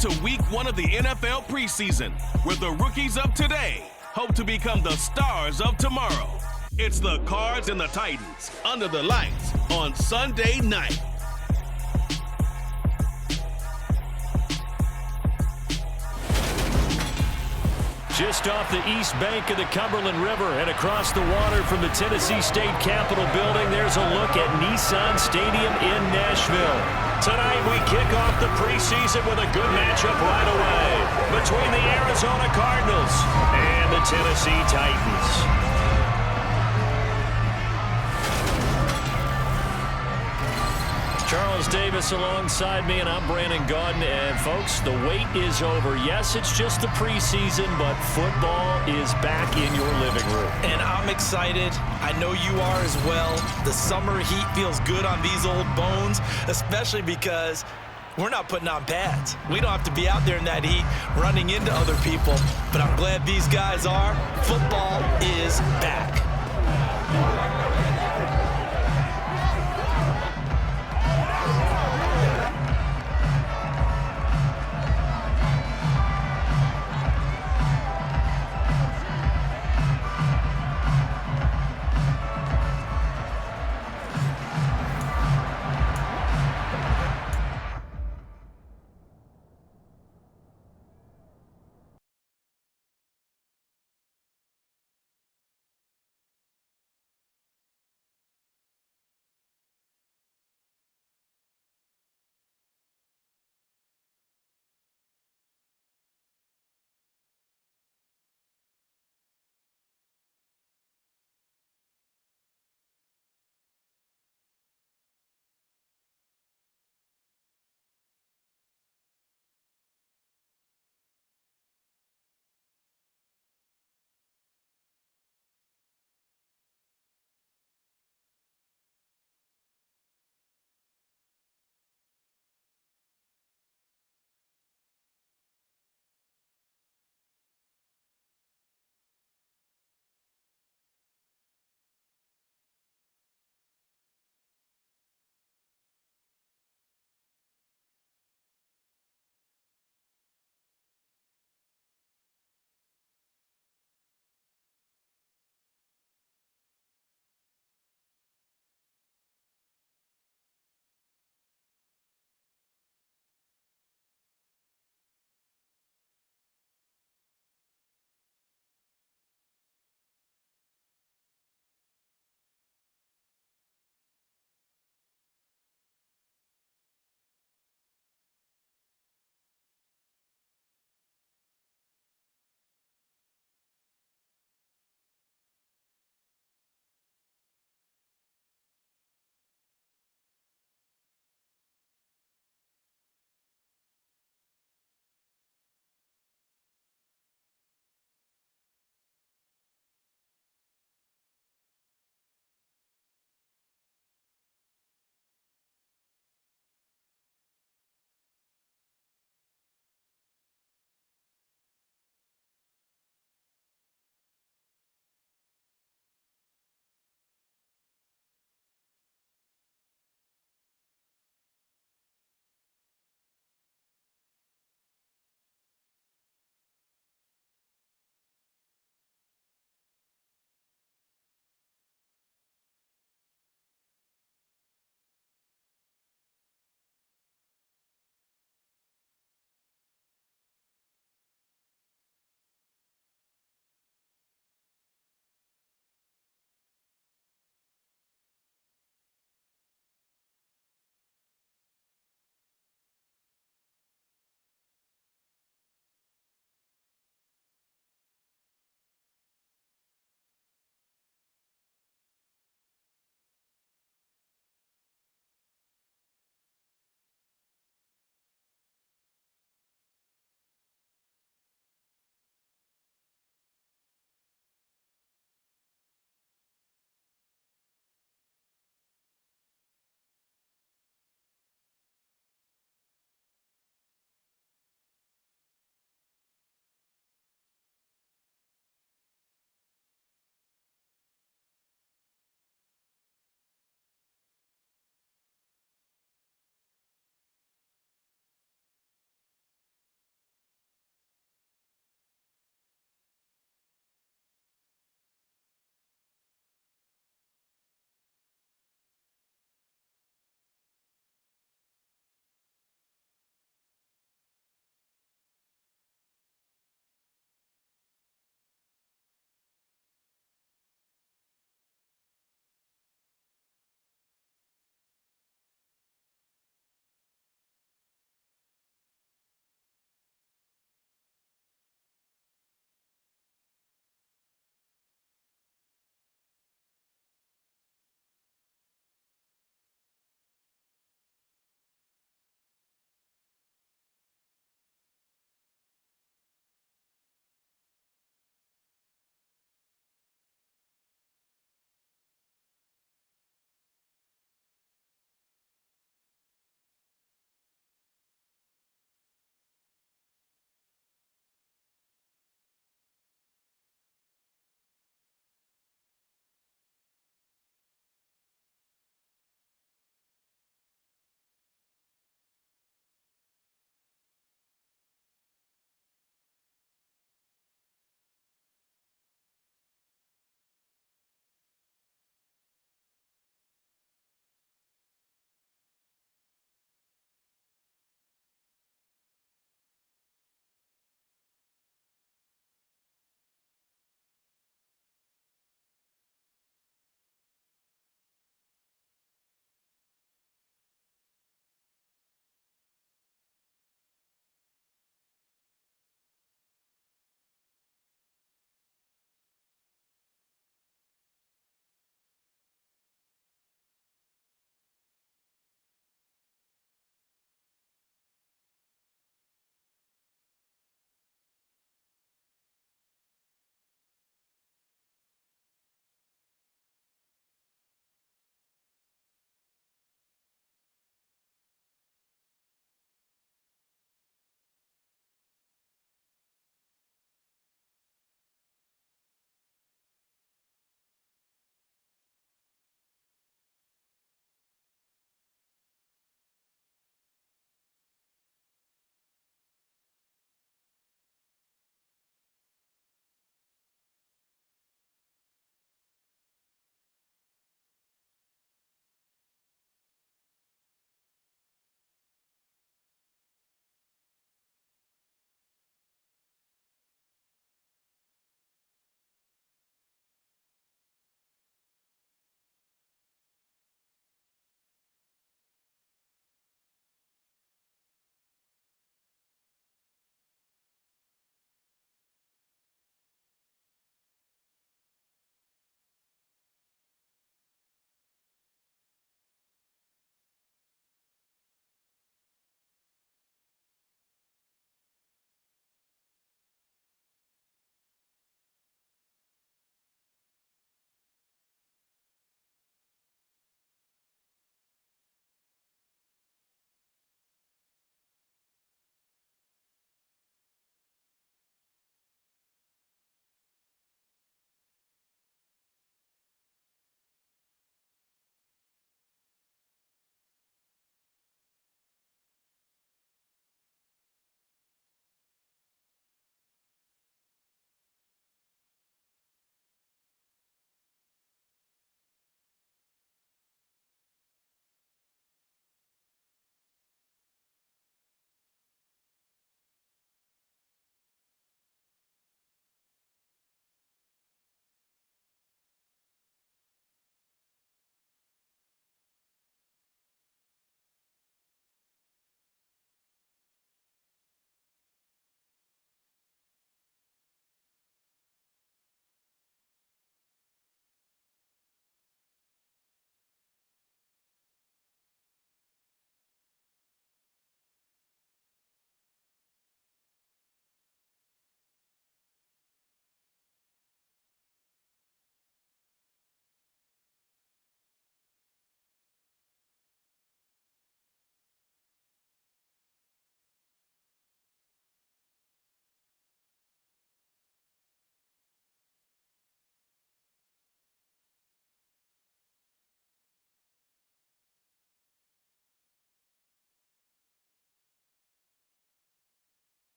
to week 1 of the NFL preseason, where the rookies of today hope to become the stars of tomorrow. It's the Cards and the Titans under the lights on Sunday night. Just off the east bank of the Cumberland River and across the water from the Tennessee State Capitol building, there's a look at Nissan Stadium in Nashville. Tonight we kick off the preseason with a good matchup right away between the Arizona Cardinals and the Tennessee Titans. Charles Davis alongside me, and I'm Brandon Gaudin. And folks, the wait is over. Yes, it's just the preseason, but football is back in your living room. And I'm excited. I know you are as well. The summer heat feels good on these old bones, especially because we're not putting on pads. We don't have to be out there in that heat running into other people. But I'm glad these guys are. Football is back.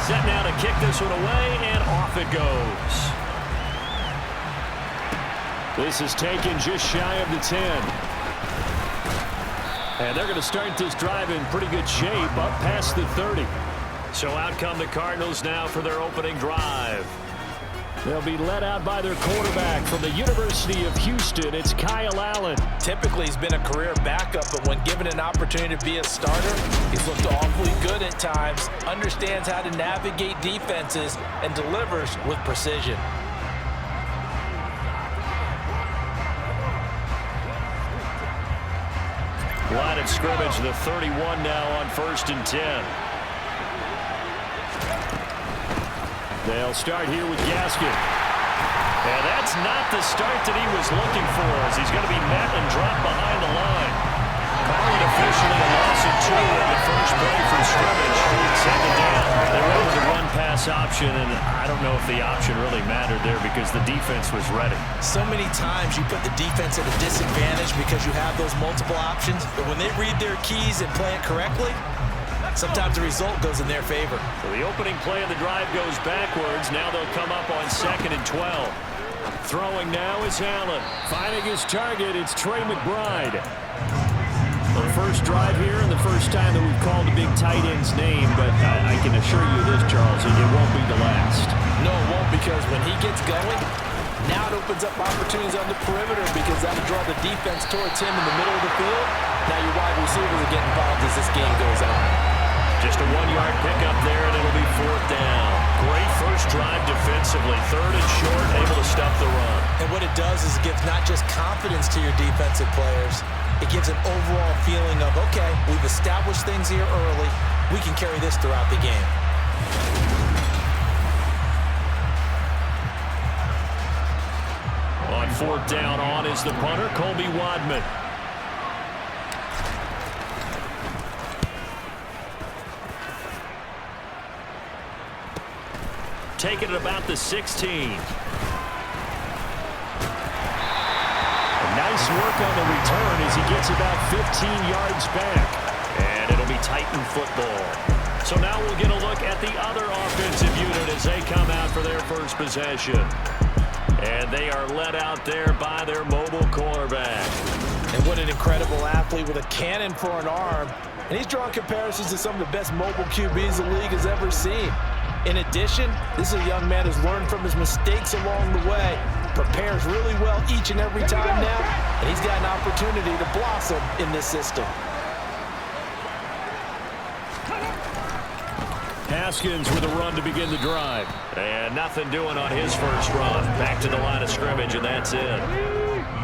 Set now to kick this one away, and off it goes. This is taken just shy of the 10. And they're going to start this drive in pretty good shape, up past the 30. So out come the Cardinals now for their opening drive. They'll be led out by their quarterback from the University of Houston. It's Kyle Allen. Typically, he's been a career backup, but when given an opportunity to be a starter, he's looked awfully good at times, understands how to navigate defenses, and delivers with precision. Line of scrimmage, the 31 now on 1st and 10. They'll start here with Gaskin. And that's not the start that he was looking for, as he's going to be met and dropped behind the line. Calling officially a loss of 2 in the first play for scrimmage. Second down. They went with the run-pass option, and I don't know if the option really mattered there because the defense was ready. So many times you put the defense at a disadvantage because you have those multiple options, but when they read their keys and play it correctly, sometimes the result goes in their favor. So the opening play of the drive goes backwards. Now they'll come up on 2nd and 12. Throwing now is Allen. Finding his target, it's Trey McBride. The first drive here and the first time that we've called a big tight end's name, but I can assure you this, Charles, it won't be the last. No, it won't, because when he gets going, now it opens up opportunities on the perimeter because that'll draw the defense towards him in the middle of the field. Now your wide receivers are getting involved as this game goes on. Just a 1-yard pickup there, and it'll be 4th down. Great first drive defensively. 3rd and short, able to stop the run. And what it does is it gives not just confidence to your defensive players, it gives an overall feeling of, okay, we've established things here early. We can carry this throughout the game. On 4th down, on is the punter, Colby Wadman. Taking it about the 16. Nice work on the return as he gets about 15 yards back. And it'll be Titan football. So now we'll get a look at the other offensive unit as they come out for their first possession. And they are led out there by their mobile quarterback. And what an incredible athlete with a cannon for an arm. And he's drawing comparisons to some of the best mobile QBs the league has ever seen. In addition, this is a young man who's learned from his mistakes along the way, prepares really well each and every time now, and he's got an opportunity to blossom in this system. Haskins with a run to begin the drive. And nothing doing on his first run. Back to the line of scrimmage, and that's it.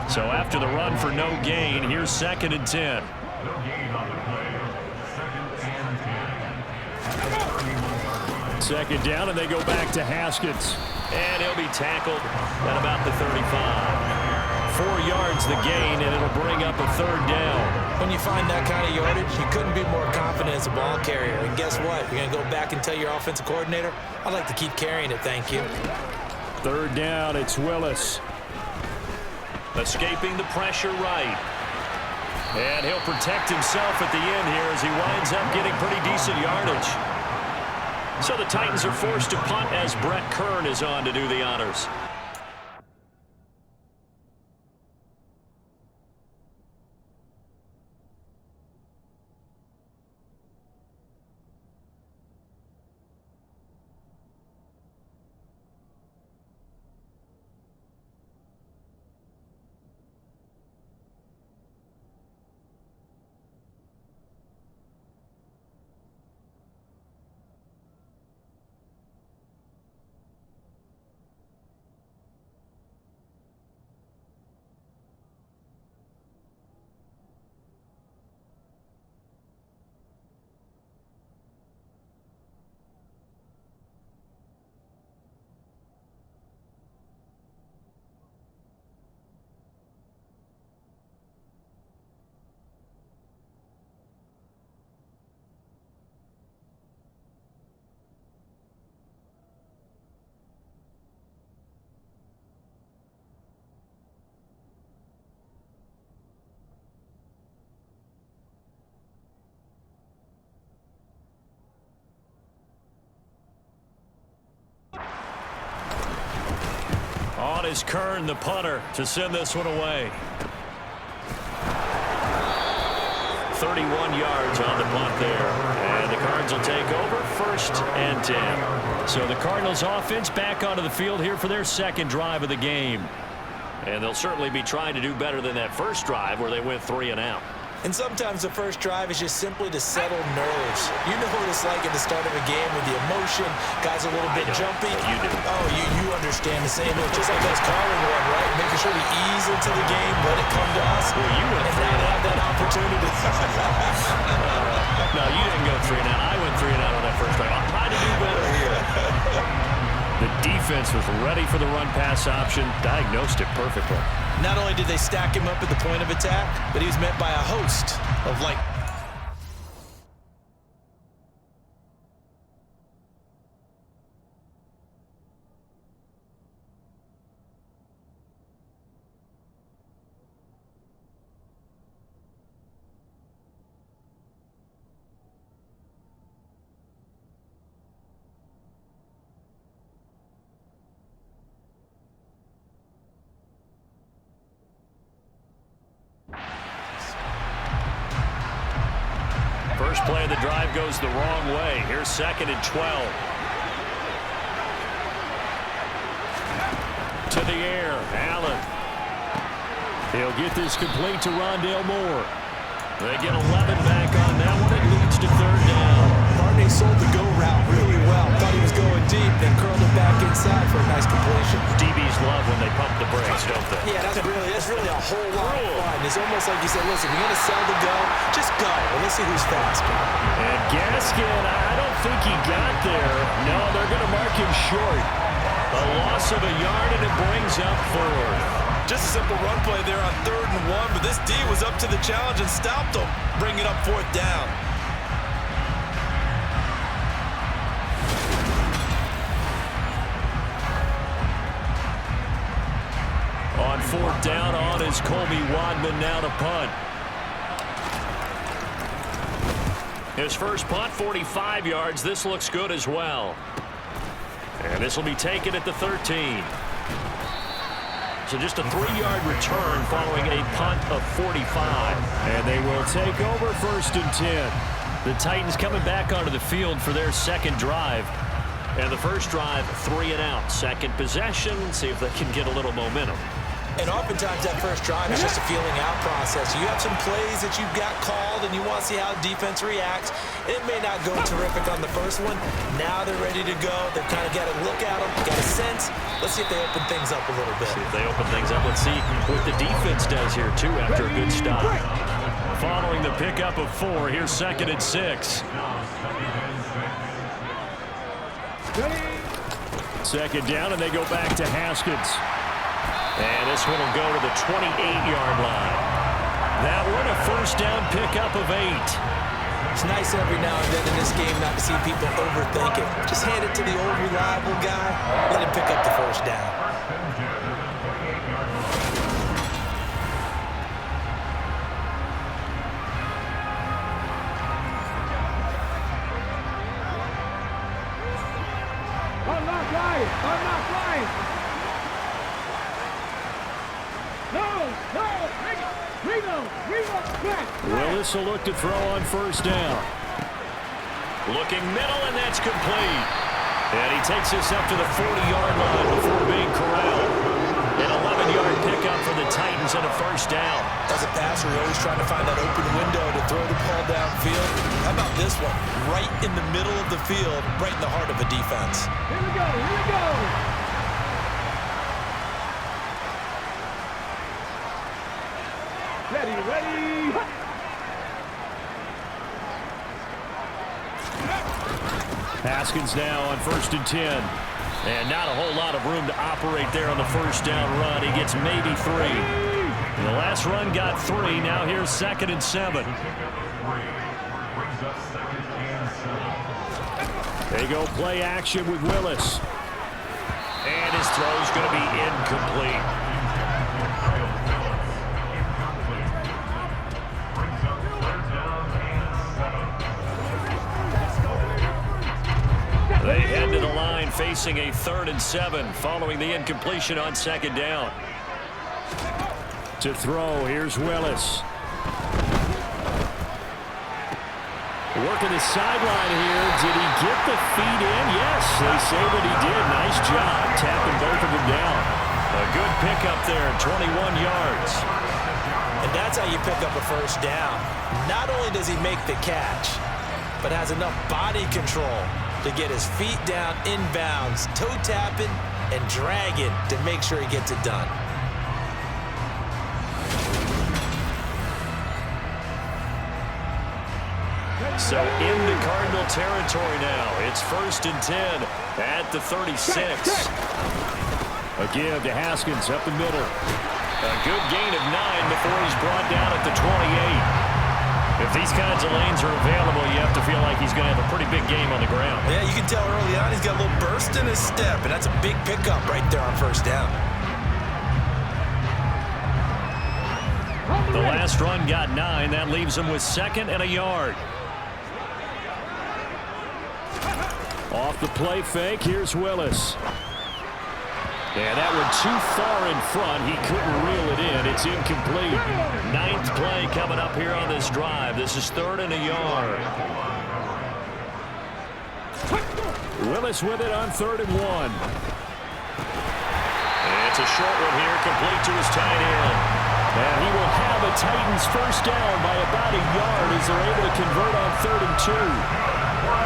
So after the run for no gain, here's 2nd and 10. Second down, and they go back to Haskins. And he'll be tackled at about the 35. 4 yards the gain, and it'll bring up a 3rd down. When you find that kind of yardage, you couldn't be more confident as a ball carrier. And guess what? You're going to go back and tell your offensive coordinator, I'd like to keep carrying it, thank you. 3rd down, it's Willis. Escaping the pressure right. And he'll protect himself at the end here as he winds up getting pretty decent yardage. So the Titans are forced to punt as Brett Kern is on to do the honors. on is Kern, the punter, to send this one away. 31 yards on the punt there. And the Cards will take over 1st and 10. So the Cardinals offense back onto the field here for their second drive of the game. And they'll certainly be trying to do better than that first drive where they went 3 and out. And sometimes the first drive is just simply to settle nerves. You know what it's like at the start of a game with the emotion. Guys are a little bit jumpy. You do. Oh, you understand the same. It's just like us calling one, right? Making sure we ease into the game, let it come to us. Well, you went and 3 now and out. have that opportunity. No, you didn't go 3 and out. I went 3 and out on that first drive. I'll try to do better here. The defense was ready for the run-pass option, diagnosed it perfectly. Not only did they stack him up at the point of attack, but he was met by a host of First play of the drive goes the wrong way. Here's 2nd and 12. To the air, Allen. He'll get this complete to Rondale Moore. They get 11 back on that one. It leads to 3rd down. Barney sold the go route really well. Thought he was going deep, then curled it back inside for a nice completion. DBs love when they pump the brakes, don't they? Yeah, that's really a whole lot of fun. It's almost like you said, listen, you're going to sell the go, just go. And let's see who's faster. And Gaskin, I don't think he got there. No, they're going to mark him short. A loss of a yard, and it brings up 4th. Just a simple run play there on 3rd and 1, but this D was up to the challenge and stopped him, bringing up 4th down. On 4th down, on is Colby Wadman now to punt. His first punt, 45 yards. This looks good as well. And this will be taken at the 13. So just a 3-yard return following a punt of 45. And they will take over 1st and 10. The Titans coming back onto the field for their second drive. And the first drive, 3 and out. Second possession, see if they can get a little momentum. And oftentimes that first drive is just a feeling out process. You have some plays that you've got called and you want to see how defense reacts. It may not go terrific on the first one. Now they're ready to go. They've kind of got to look at them, got a sense. Let's see if they open things up a little bit. See if they open things up. Let's see what the defense does here, too, after a good stop. Following the pickup of 4, here's 2nd and 6. Second down, and they go back to Haskins. And this one will go to the 28-yard line. That one a first down pickup of 8. It's nice every now and then in this game not to see people overthink it. Just hand it to the old reliable guy. Let him pick up the first down. Willis will look to throw on first down. Looking middle, and that's complete. And he takes this up to the 40-yard line before being corralled. An 11-yard pickup for the Titans and a first down. As a passer, you're always trying to find that open window to throw the ball downfield. How about this one? Right in the middle of the field, right in the heart of a defense. Here we go, here we go. Ready, ready. Haskins now on 1st and 10. And not a whole lot of room to operate there on the first down run. He gets maybe 3. And the last run got 3. Now here's 2nd and 7. They go play action with Willis. And his throw's going to be incomplete. They head to the line facing a 3rd and 7 following the incompletion on 2nd down. To throw, here's Willis. Working the sideline here. Did he get the feet in? Yes, they say that he did. Nice job tapping both of them down. A good pickup there, 21 yards. And that's how you pick up a 1st down. Not only does he make the catch, but has enough body control to get his feet down inbounds, toe tapping and dragging to make sure he gets it done. So into Cardinal territory now. It's 1st and 10 at the 36. A give to Haskins up the middle. A good gain of 9 before he's brought down at the 28. If these kinds of lanes are available, you have to feel like he's going to have a pretty big game on the ground. Yeah, you can tell early on he's got a little burst in his step, and that's a big pickup right there on 1st down. The last run got 9. That leaves him with 2nd and a yard. Off the play fake, here's Willis. Yeah, that one too far in front. He couldn't reel it in. It's incomplete. 9th play coming up here on this drive. This is 3rd and a yard. Willis with it on 3rd and 1. It's a short one here, complete to his tight end. And he will have a Titans 1st down by about a yard as they're able to convert on 3rd and 2.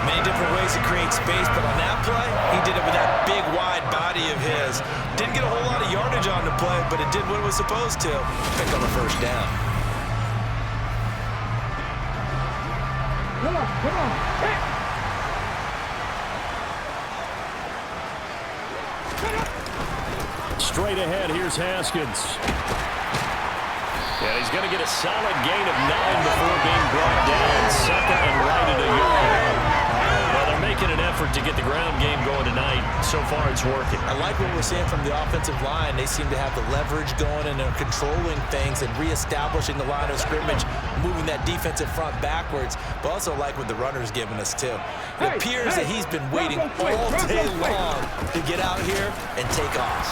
Many different ways to create space, but on that play, he did it with that big, wide body of his. Didn't get a whole lot of yardage on the play, but it did what it was supposed to. Pick up a 1st down. Come on. Straight ahead, here's Haskins. And he's going to get a solid gain of 9 before being brought down. 2nd and right at a yard. Well, they're making an effort to get the ground game going tonight. So far, it's working. I like what we're seeing from the offensive line. They seem to have the leverage going, and they're controlling things and reestablishing the line of scrimmage, moving that defensive front backwards, but also like what the runner's giving us, too. It appears that he's been waiting all day long to get out here and take off.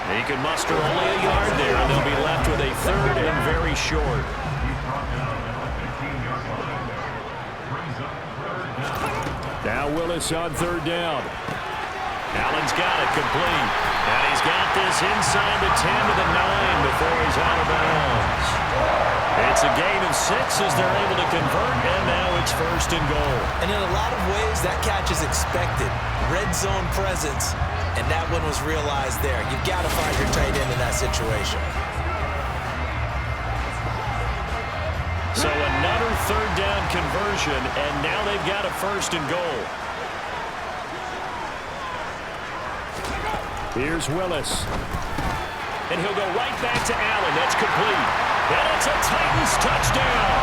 He can muster only a yard there, and they'll be left with a 3rd and very short. Now Willis on 3rd down. Allen's got it complete. And he's got this inside the 10 to the 9 before he's out of bounds. It's a gain of 6 as they're able to convert, and now it's 1st and goal. And in a lot of ways, that catch is expected. Red zone presence. And that one was realized there. You've got to find your tight end in that situation. So another 3rd down conversion, and now they've got a 1st and goal. Here's Willis. And he'll go right back to Allen. That's complete. And it's a Titans touchdown.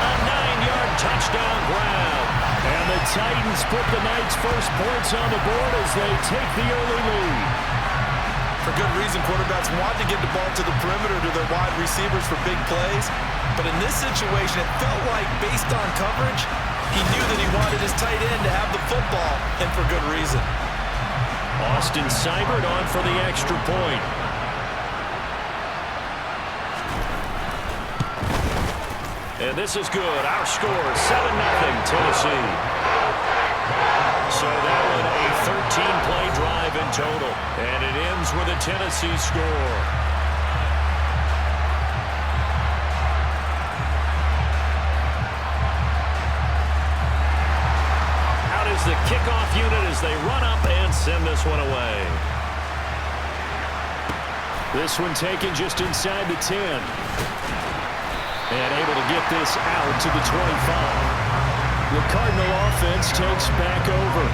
A 9-yard touchdown grab. And the Titans put the night's first points on the board as they take the early lead. For good reason, quarterbacks want to get the ball to the perimeter to their wide receivers for big plays. But in this situation, it felt like, based on coverage, he knew that he wanted his tight end to have the football, and for good reason. Austin Seibert on for the extra point. And this is good. Our score, 7-0 Tennessee. So that one a 13-play drive in total. And it ends with a Tennessee score. Out is the kickoff unit as they run up and send this one away. This one taken just inside the 10. And able to get this out to the 25. The Cardinal offense takes back over.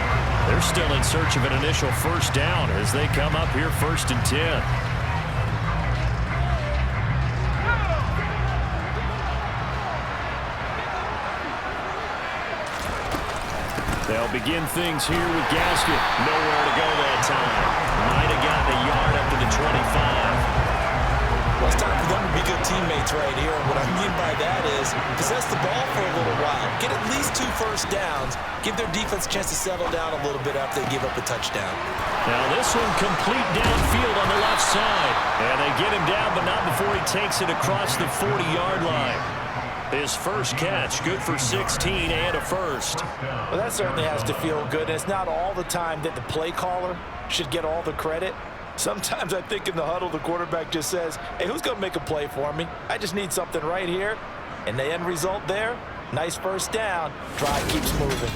They're still in search of an initial 1st down as they come up here 1st and 10. They'll begin things here with Gaskin. Nowhere to go that time. Might have gotten a yard up to the 25. Well, it's time for them to be good teammates right here. And what I mean by that is possess the ball for a little while. Get at least 2 first downs. Give their defense a chance to settle down a little bit after they give up a touchdown. Now this one complete downfield on the left side. And they get him down, but not before he takes it across the 40-yard line. His first catch, good for 16 and a first. Well, that certainly has to feel good. And it's not all the time that the play caller should get all the credit. Sometimes I think in the huddle, the quarterback just says, hey, who's going to make a play for me? I just need something right here. And the end result there, nice first down. Drive keeps moving.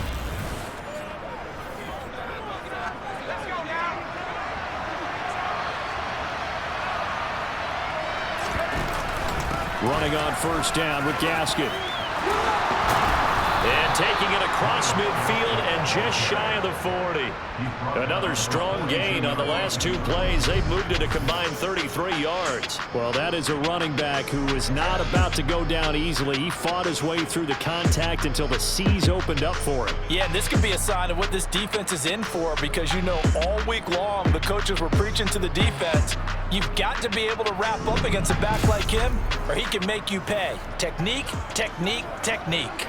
Running on first down with Gaskin. And taking it across midfield and just shy of the 40. Another strong gain on the last 2 plays. They've moved it a combined 33 yards. Well, that is a running back who is not about to go down easily. He fought his way through the contact until the seas opened up for him. Yeah, this could be a sign of what this defense is in for, because you know all week long the coaches were preaching to the defense. You've got to be able to wrap up against a back like him, or he can make you pay. Technique, technique, technique.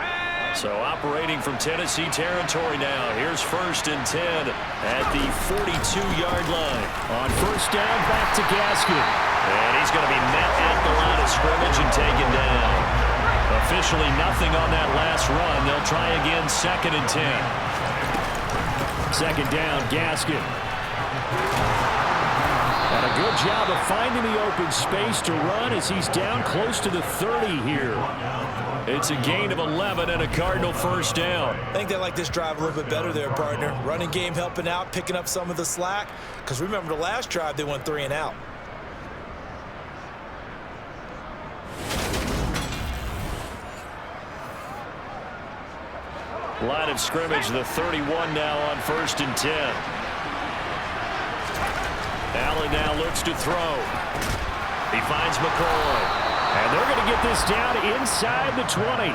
So operating from Tennessee territory now. Here's 1st and 10 at the 42-yard line. On first down, back to Gaskin. And he's going to be met at the line of scrimmage and taken down. Officially nothing on that last run. They'll try again 2nd and 10. 2nd down, Gaskin. And a good job of finding the open space to run as he's down close to the 30 here. It's a gain of 11 and a Cardinal first down. I think they like this drive a little bit better there, partner. Running game helping out, picking up some of the slack. Because remember the last drive, they went 3 and out. Line of scrimmage, the 31 now on 1st and 10. Allen now looks to throw. He finds McCoy. And they're going to get this down inside the 20.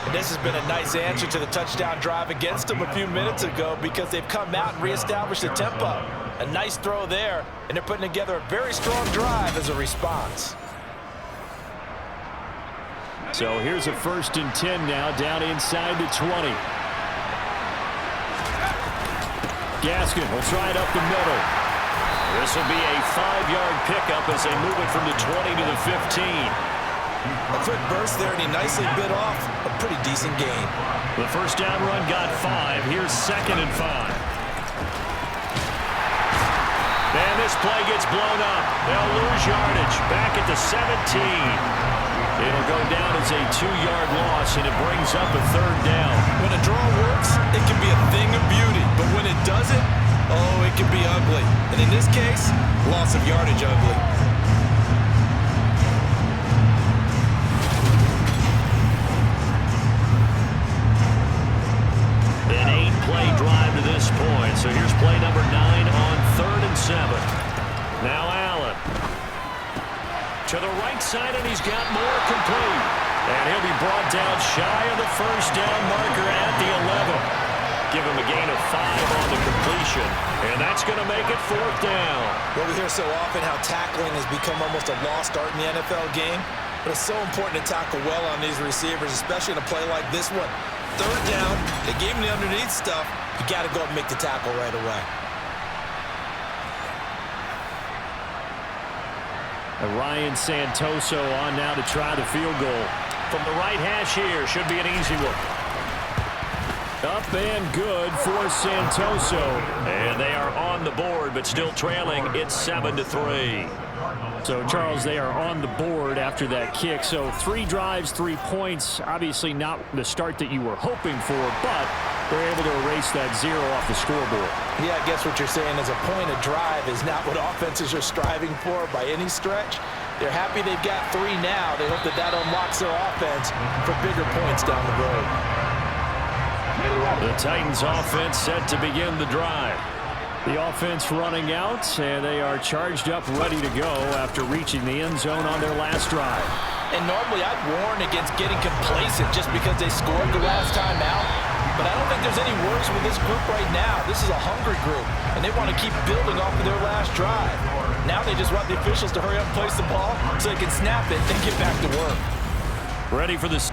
And this has been a nice answer to the touchdown drive against them a few minutes ago, because they've come out and reestablished the tempo. A nice throw there, and they're putting together a very strong drive as a response. So here's a 1st and 10 now, down inside the 20. Gaskin will try it up the middle. This will be a 5-yard pickup as they move it from the 20 to the 15. A quick burst there, and he nicely bit off a pretty decent gain. The first down run got 5. Here's 2nd and 5. And this play gets blown up. They'll lose yardage back at the 17. It'll go down as a 2-yard loss, and it brings up a 3rd down. When a draw works, it can be a thing of beauty. But when it doesn't, oh, it can be ugly. And in this case, loss of yardage ugly. An 8-play drive to this point. So here's play number 9 on 3rd and 7. Now Allen. To the right side, and he's got more complete. And he'll be brought down shy of the first down marker at the 11. Give him a gain of 5 on the completion, and that's going to make it 4th down. Well, we hear so often how tackling has become almost a lost art in the NFL game, but it's so important to tackle well on these receivers, especially in a play like this one. 3rd down, they gave him the underneath stuff. You got to go up and make the tackle right away. And Ryan Santoso on now to try the field goal. From the right hash here, should be an easy one. Up and good for Santoso. And they are on the board, but still trailing. It's 7-3. So, Charles, they are on the board after that kick. So 3 drives, 3 points. Obviously not the start that you were hoping for, but they're able to erase that 0 off the scoreboard. Yeah, I guess what you're saying is a point of drive is not what offenses are striving for by any stretch. They're happy they've got 3 now. They hope that unlocks their offense for bigger points down the road. The Titans offense set to begin the drive. The offense running out, and they are charged up, ready to go after reaching the end zone on their last drive. And normally I'd warn against getting complacent just because they scored the last time out. But I don't think there's any worries with this group right now. This is a hungry group, and they want to keep building off of their last drive. Now they just want the officials to hurry up and place the ball so they can snap it and get back to work. Ready for this.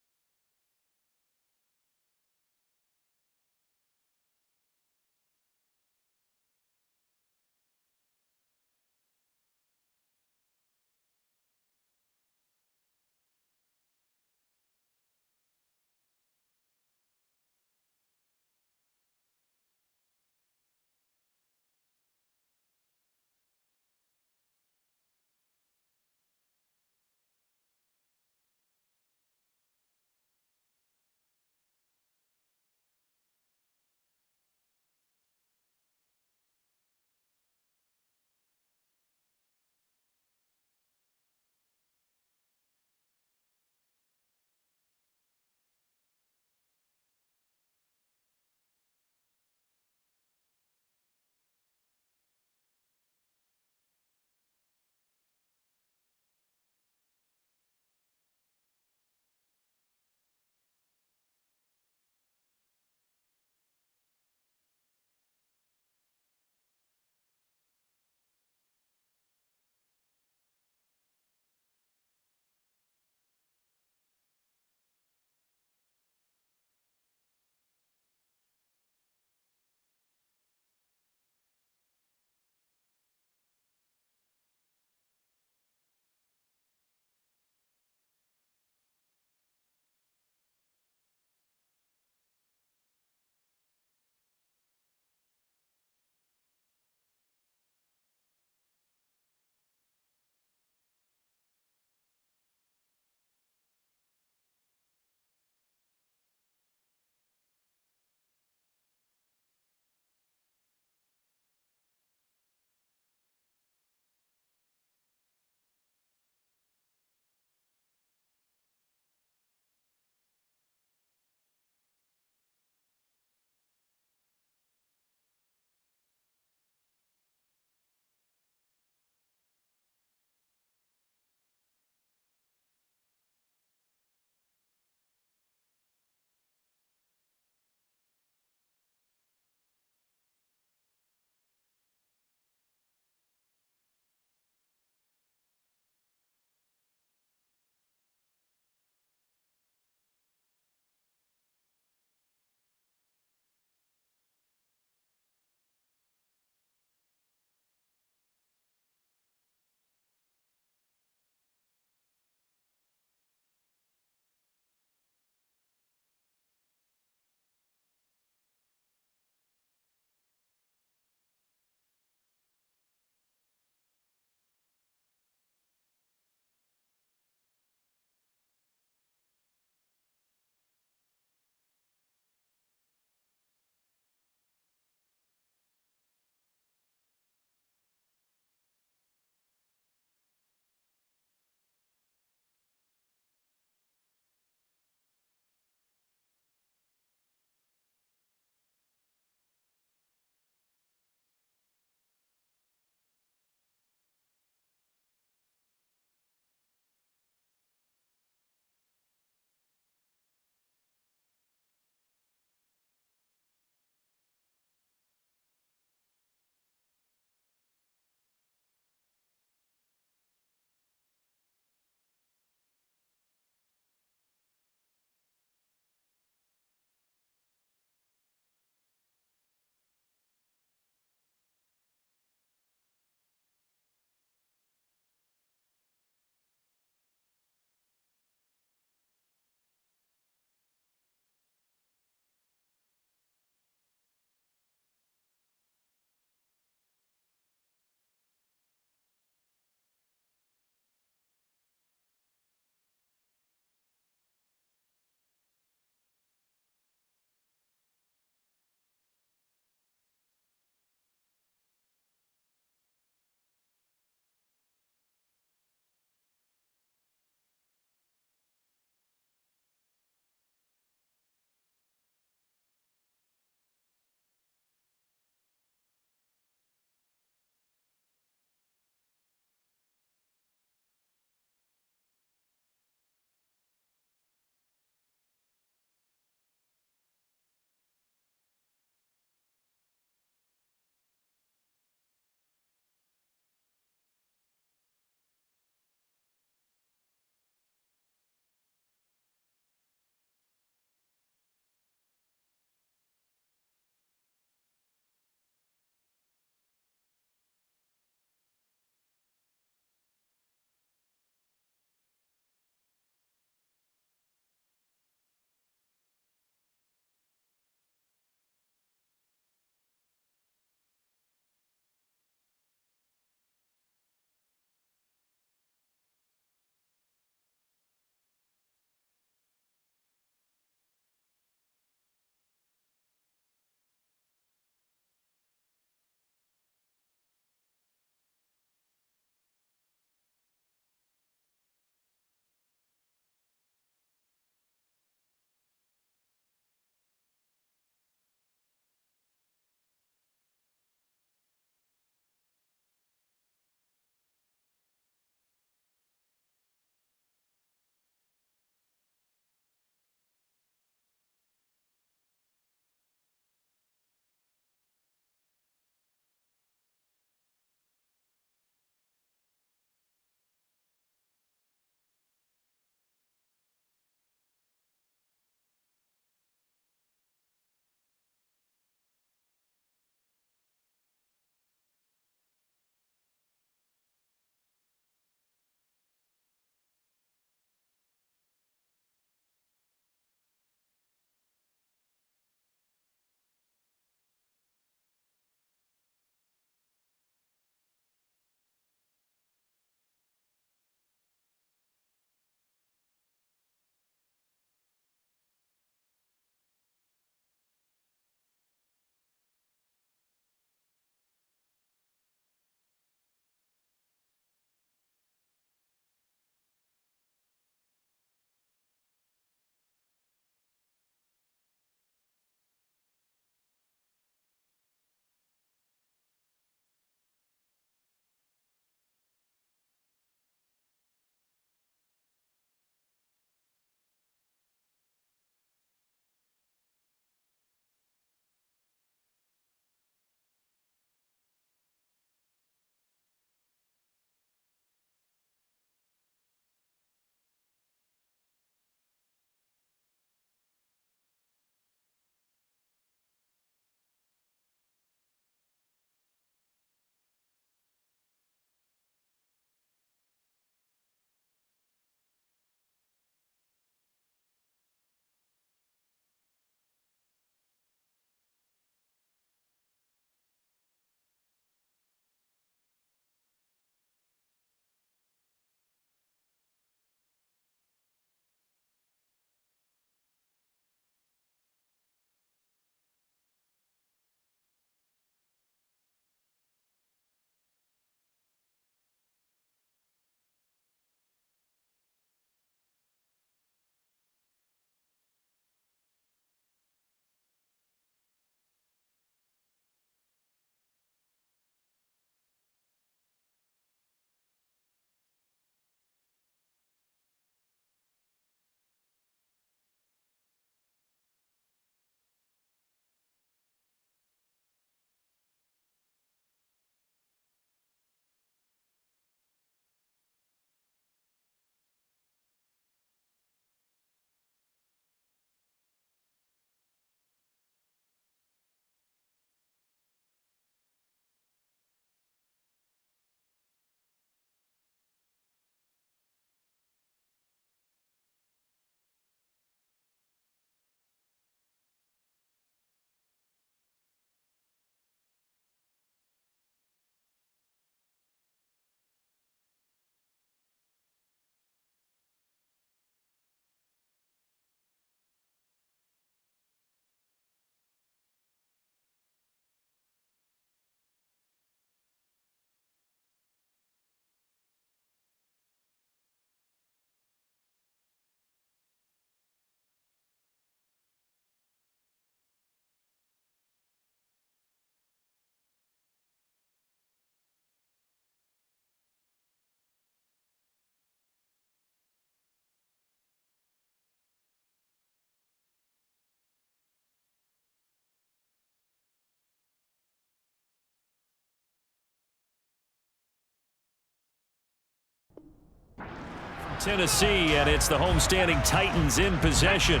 Tennessee, and it's the homestanding Titans in possession.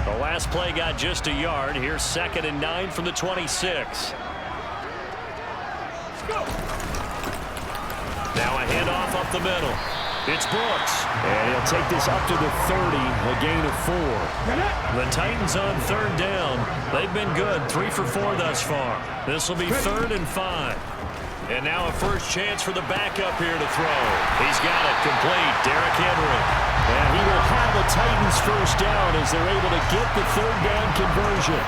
The last play got just a yard. Here's 2nd and 9 from the 26. Now a handoff up the middle. It's Brooks. And he'll take this up to the 30, a gain of 4. The Titans on 3rd down. They've been good, 3 for 4 thus far. This will be 3rd and 5. And now a first chance for the backup here to throw. He's got it complete. Derrick Henry. And he will have a Titans first down as they're able to get the 3rd down conversion.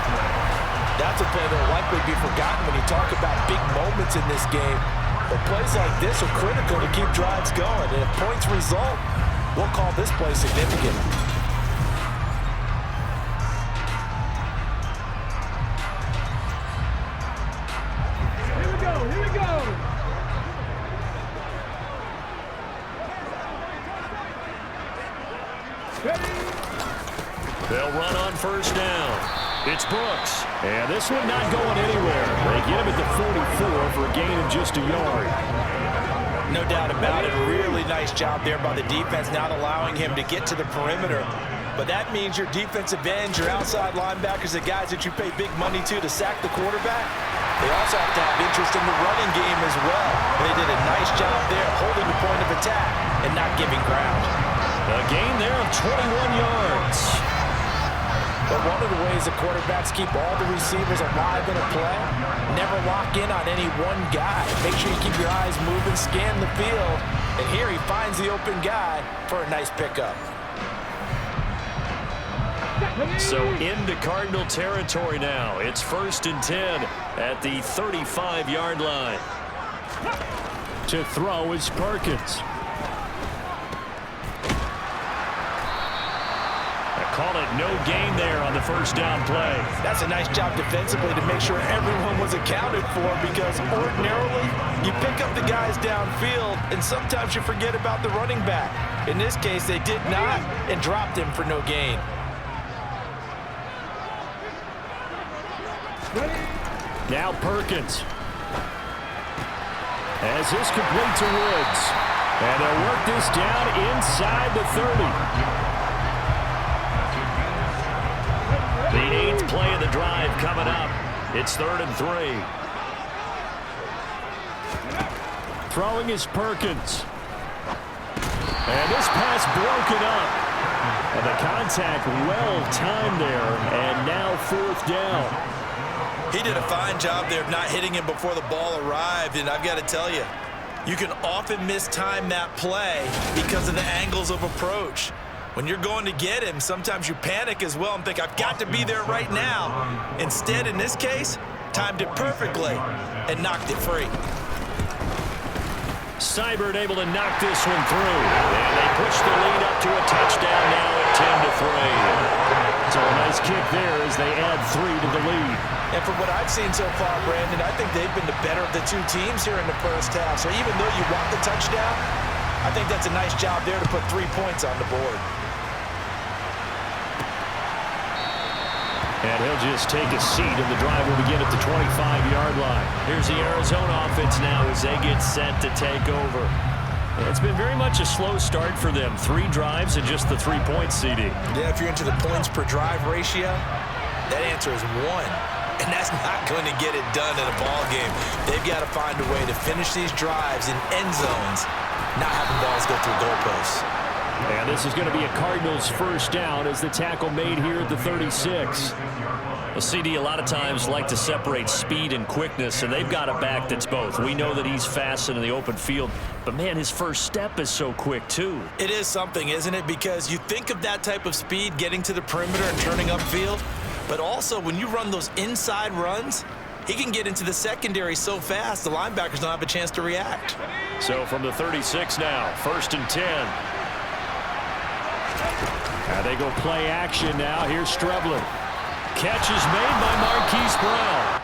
That's a play that will likely be forgotten when you talk about big moments in this game. But plays like this are critical to keep drives going. And if points result, we'll call this play significant. Here we go, here we go. They'll run on first down. It's Brooks. And this one not going anywhere. They get him at the 44 for a gain of just a yard. No doubt about it. Really nice job there by the defense, not allowing him to get to the perimeter. But that means your defensive ends, your outside linebackers, the guys that you pay big money to sack the quarterback, they also have to have interest in the running game as well. They did a nice job there holding the point of attack and not giving ground. A gain there of 21 yards. But one of the ways the quarterbacks keep all the receivers alive in a play, never lock in on any one guy. Make sure you keep your eyes moving, scan the field, and here he finds the open guy for a nice pickup. So into Cardinal territory now. It's 1st and 10 at the 35-yard line. To throw is Perkins. Call it no gain there on the first down play. That's a nice job defensively to make sure everyone was accounted for, because ordinarily you pick up the guys downfield and sometimes you forget about the running back. In this case, they did not and dropped him for no gain. Now Perkins. As this complete to Woods. And they'll work this down inside the 30. The 8th play of the drive coming up. It's 3rd and 3. Throwing is Perkins. And this pass broken up. And the contact well timed there. And now 4th down. He did a fine job there of not hitting him before the ball arrived. And I've got to tell you, you can often mistime that play because of the angles of approach. When you're going to get him, sometimes you panic as well and think, I've got to be there right now. Instead, in this case, timed it perfectly and knocked it free. Seibert able to knock this one through. And they push the lead up to a touchdown now at 10-3. So a nice kick there as they add 3 to the lead. And from what I've seen so far, Brandon, I think they've been the better of the two teams here in the first half. So even though you want the touchdown, I think that's a nice job there to put 3 points on the board. And he'll just take a seat, and the drive will begin at the 25-yard line. Here's the Arizona offense now as they get set to take over. It's been very much a slow start for them. 3 drives and just the 3 points, CD. Yeah, if you're into the points per drive ratio, that answer is 1. And that's not going to get it done in a ball game. They've got to find a way to finish these drives in end zones, not having balls go through goalposts. And this is going to be a Cardinals first down as the tackle made here at the 36. Well, CD, a lot of times like to separate speed and quickness, and they've got a back that's both. We know that he's fast in the open field, but, man, his first step is so quick, too. It is something, isn't it? Because you think of that type of speed, getting to the perimeter and turning upfield, but also when you run those inside runs, he can get into the secondary so fast the linebackers don't have a chance to react. So from the 36 now, 1st and 10. And they go play action now. Here's Strebler. Catch is made by Marquise Brown.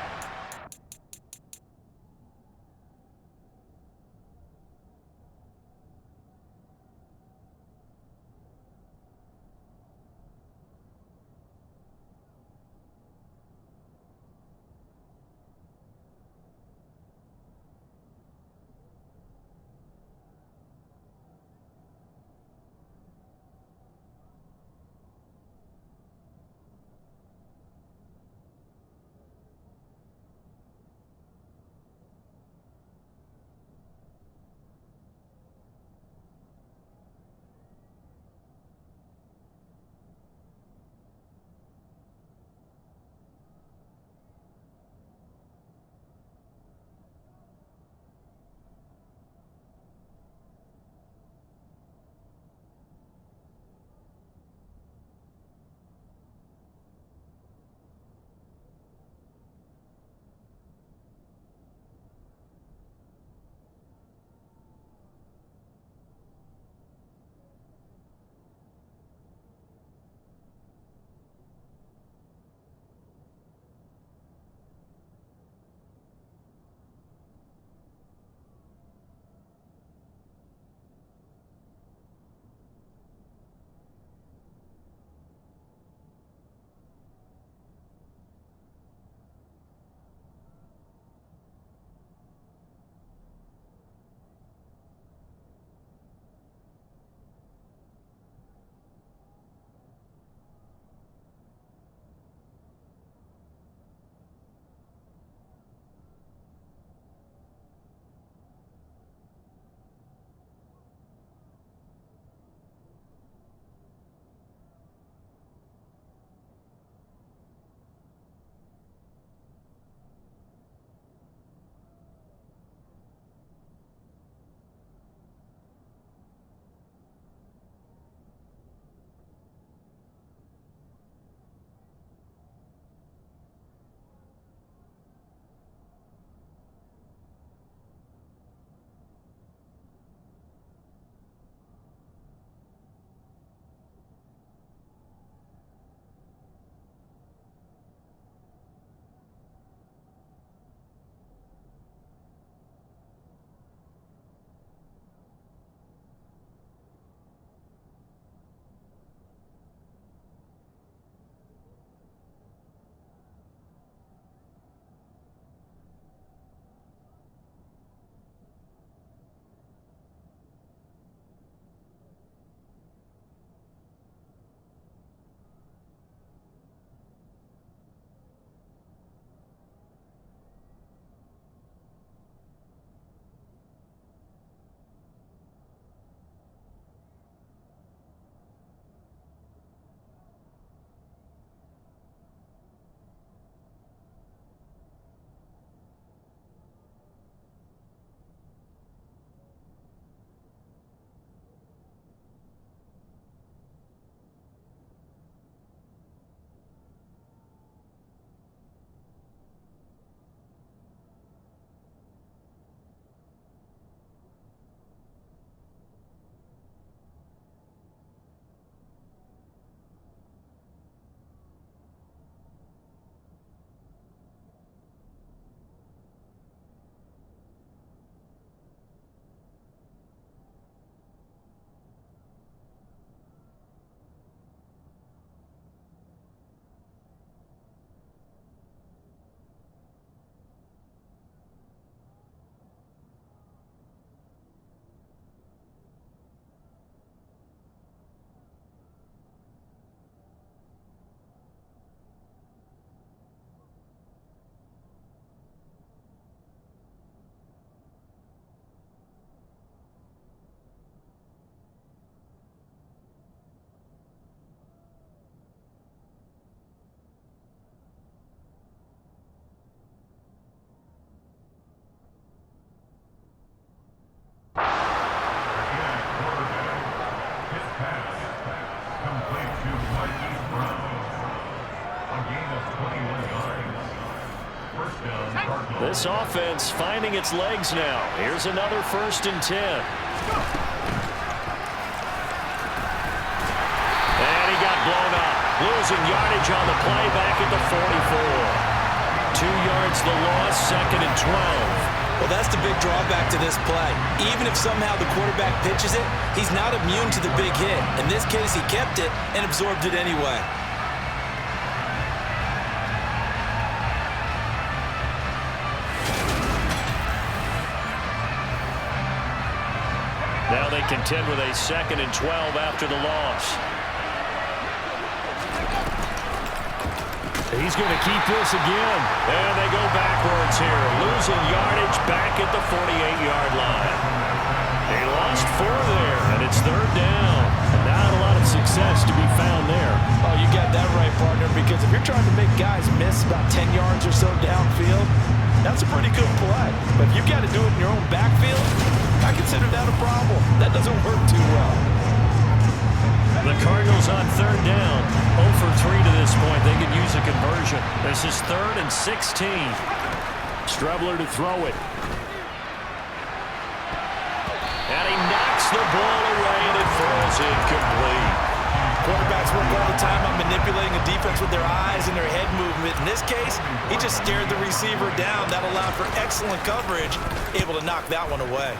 This offense finding its legs now. Here's another 1st and 10. And he got blown up. Losing yardage on the play back at the 44. 2 yards the loss, 2nd and 12. Well, that's the big drawback to this play. Even if somehow the quarterback pitches it, he's not immune to the big hit. In this case, he kept it and absorbed it anyway. Now they contend with a 2nd and 12 after the loss. He's going to keep this again. And they go backwards here. Losing yardage back at the 48-yard line. They lost 4 there, and it's 3rd down. Not a lot of success to be found there. Oh, you got that right, partner, because if you're trying to make guys miss about 10 yards or so downfield, that's a pretty good play. But if you've got to do it in your own backfield, I consider that a problem. That doesn't work too well. The Cardinals on 3rd down. 0 for 3 to this point. They could use a conversion. This is 3rd and 16. Strebler to throw it. And he knocks the ball away, and it falls incomplete. Quarterbacks work all the time on manipulating a defense with their eyes and their head movement. In this case, he just stared the receiver down. That allowed for excellent coverage, able to knock that one away.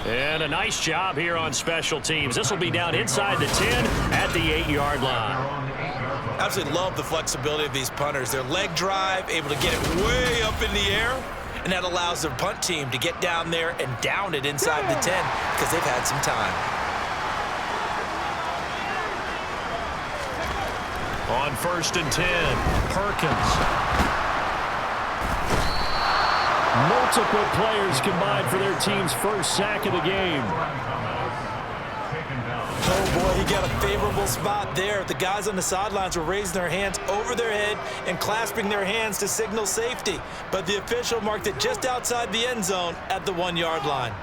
And a nice job here on special teams. This will be down inside the 10 at the 8-yard line. Absolutely love the flexibility of these punters. Their leg drive, able to get it way up in the air, and that allows their punt team to get down there and down it inside the 10 because they've had some time. On 1st and 10, Perkins. Multiple players combined for their team's first sack of the game. Oh, boy, he got a favorable spot there. The guys on the sidelines were raising their hands over their head and clasping their hands to signal safety. But the official marked it just outside the end zone at the 1-yard line.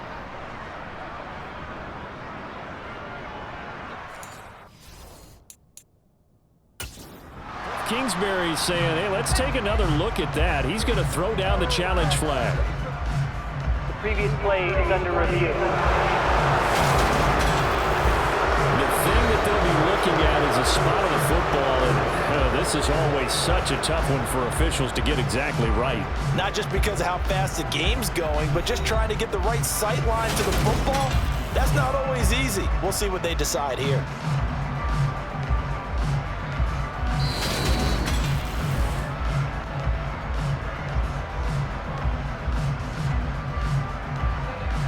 Kingsbury's saying, hey, let's take another look at that. He's going to throw down the challenge flag. The previous play is under review. The thing that they'll be looking at is a spot of the football, and this is always such a tough one for officials to get exactly right. Not just because of how fast the game's going, but just trying to get the right sight line to the football. That's not always easy. We'll see what they decide here.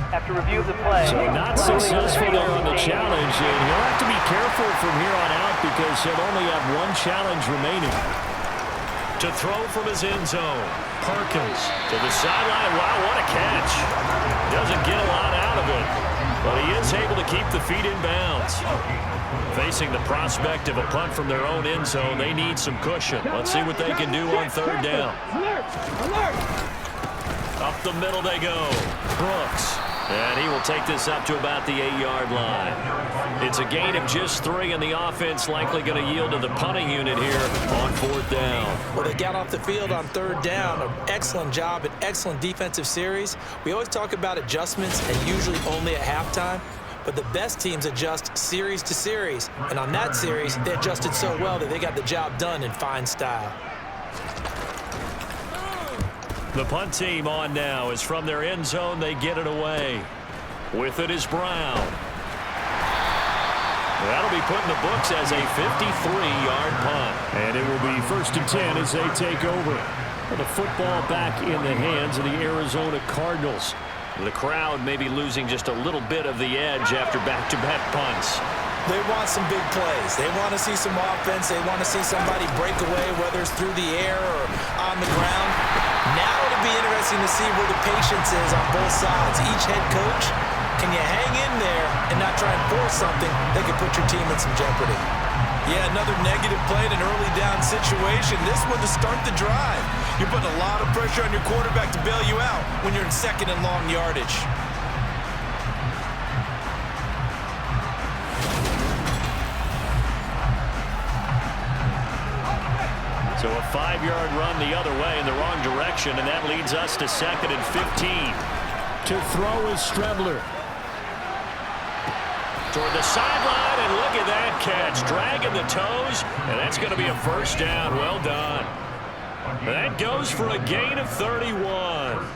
After review of the play. So not successful there on the challenge, and he'll have to be careful from here on out because he'll only have 1 challenge remaining. To throw from his end zone, Perkins to the sideline. Wow, what a catch. Doesn't get a lot out of it, but he is able to keep the feet in bounds. Facing the prospect of a punt from their own end zone, they need some cushion. Let's see what they can do on 3rd down. Up the middle they go. Brooks. And he will take this up to about the 8-yard line. It's a gain of just 3, and the offense likely going to yield to the punting unit here on 4th down. Well, they got off the field on 3rd down. An excellent job, an excellent defensive series. We always talk about adjustments, and usually only at halftime. But the best teams adjust series to series. And on that series, they adjusted so well that they got the job done in fine style. The punt team on now is from their end zone. They get it away. With it is Brown. That'll be put in the books as a 53-yard punt. And it will be 1st and 10 as they take over. The football back in the hands of the Arizona Cardinals. The crowd may be losing just a little bit of the edge after back-to-back punts. They want some big plays. They want to see some offense. They want to see somebody break away, whether it's through the air or on the ground. Now it'll be interesting to see where the patience is on both sides. Each head coach, can you hang in there and not try and force something that could put your team in some jeopardy? Yeah, another negative play in an early down situation. This one to start the drive. You're putting a lot of pressure on your quarterback to bail you out when you're in 2nd and long yardage. So a 5-yard run the other way in the wrong direction, and that leads us to 2nd and 15. To throw is Strebler. Toward the sideline, and look at that catch. Dragging the toes, and that's going to be a first down. Well done. That goes for a gain of 31.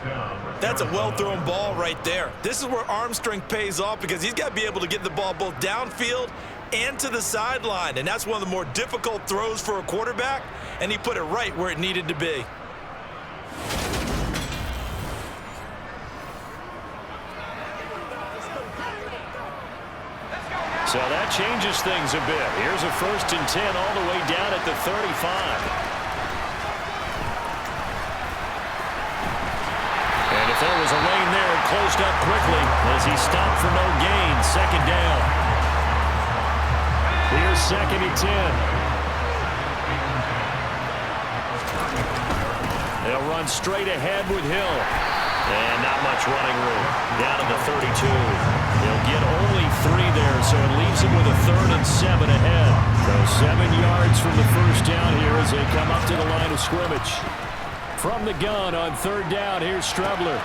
That's a well-thrown ball right there. This is where arm strength pays off because he's got to be able to get the ball both downfield and to the sideline, and that's one of the more difficult throws for a quarterback, and he put it right where it needed to be. So that changes things a bit. Here's a 1st and 10 all the way down at the 35. And if there was a lane there, it closed up quickly as he stopped for no gain. 2nd down. Here's 2nd and 10. They'll run straight ahead with Hill. And not much running room. Down to the 32. They'll get only 3 there, so it leaves them with a 3rd and 7 ahead. So 7 yards from the first down here as they come up to the line of scrimmage. From the gun on 3rd down, here's Strebler.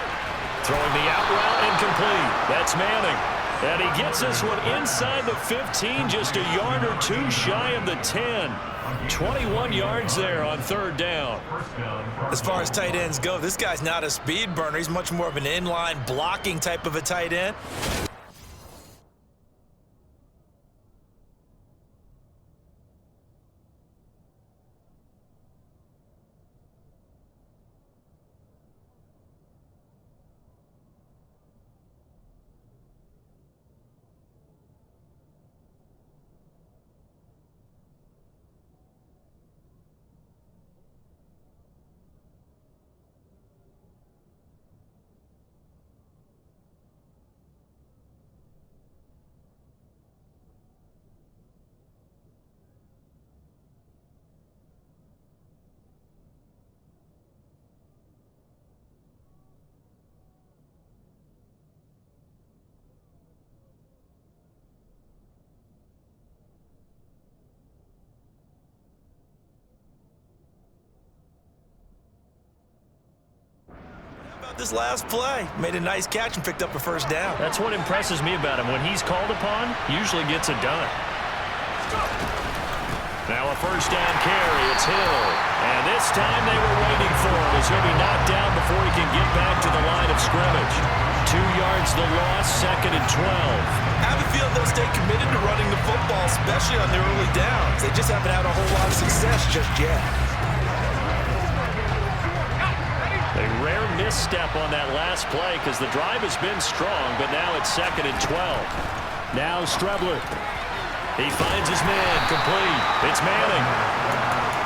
Throwing the out route incomplete. That's Manning. And he gets this one inside the 15, just a yard or 2 shy of the 10. 21 yards there on 3rd down. As far as tight ends go, this guy's not a speed burner. He's much more of an inline blocking type of a tight end. This last play made a nice catch and picked up a 1st down. That's what impresses me about him. When he's called upon, usually gets it done. Now a 1st down carry. It's Hill. And this time they were waiting for him as he'll be knocked down before he can get back to the line of scrimmage. 2 yards the loss, 2nd and 12. I have a feeling they'll stay committed to running the football, especially on their early downs. They just haven't had a whole lot of success just yet. A rare misstep on that last play because the drive has been strong, but now it's 2nd and 12. Now Strebler. He finds his man, complete. It's Manning.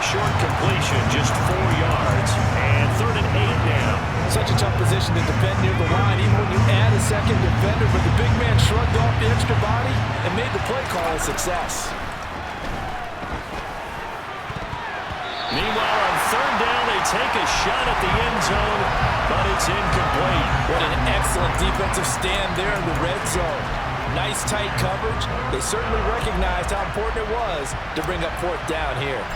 Short completion, just 4 yards, and 3rd and 8 now. Such a tough position to defend near the line, even when you add a second defender, but the big man shrugged off the extra body and made the play call a success. Meanwhile, on 3rd down, they take a shot at the end zone, but it's incomplete. What an excellent defensive stand there in the red zone. Nice tight coverage. They certainly recognized how important it was to bring up 4th down here.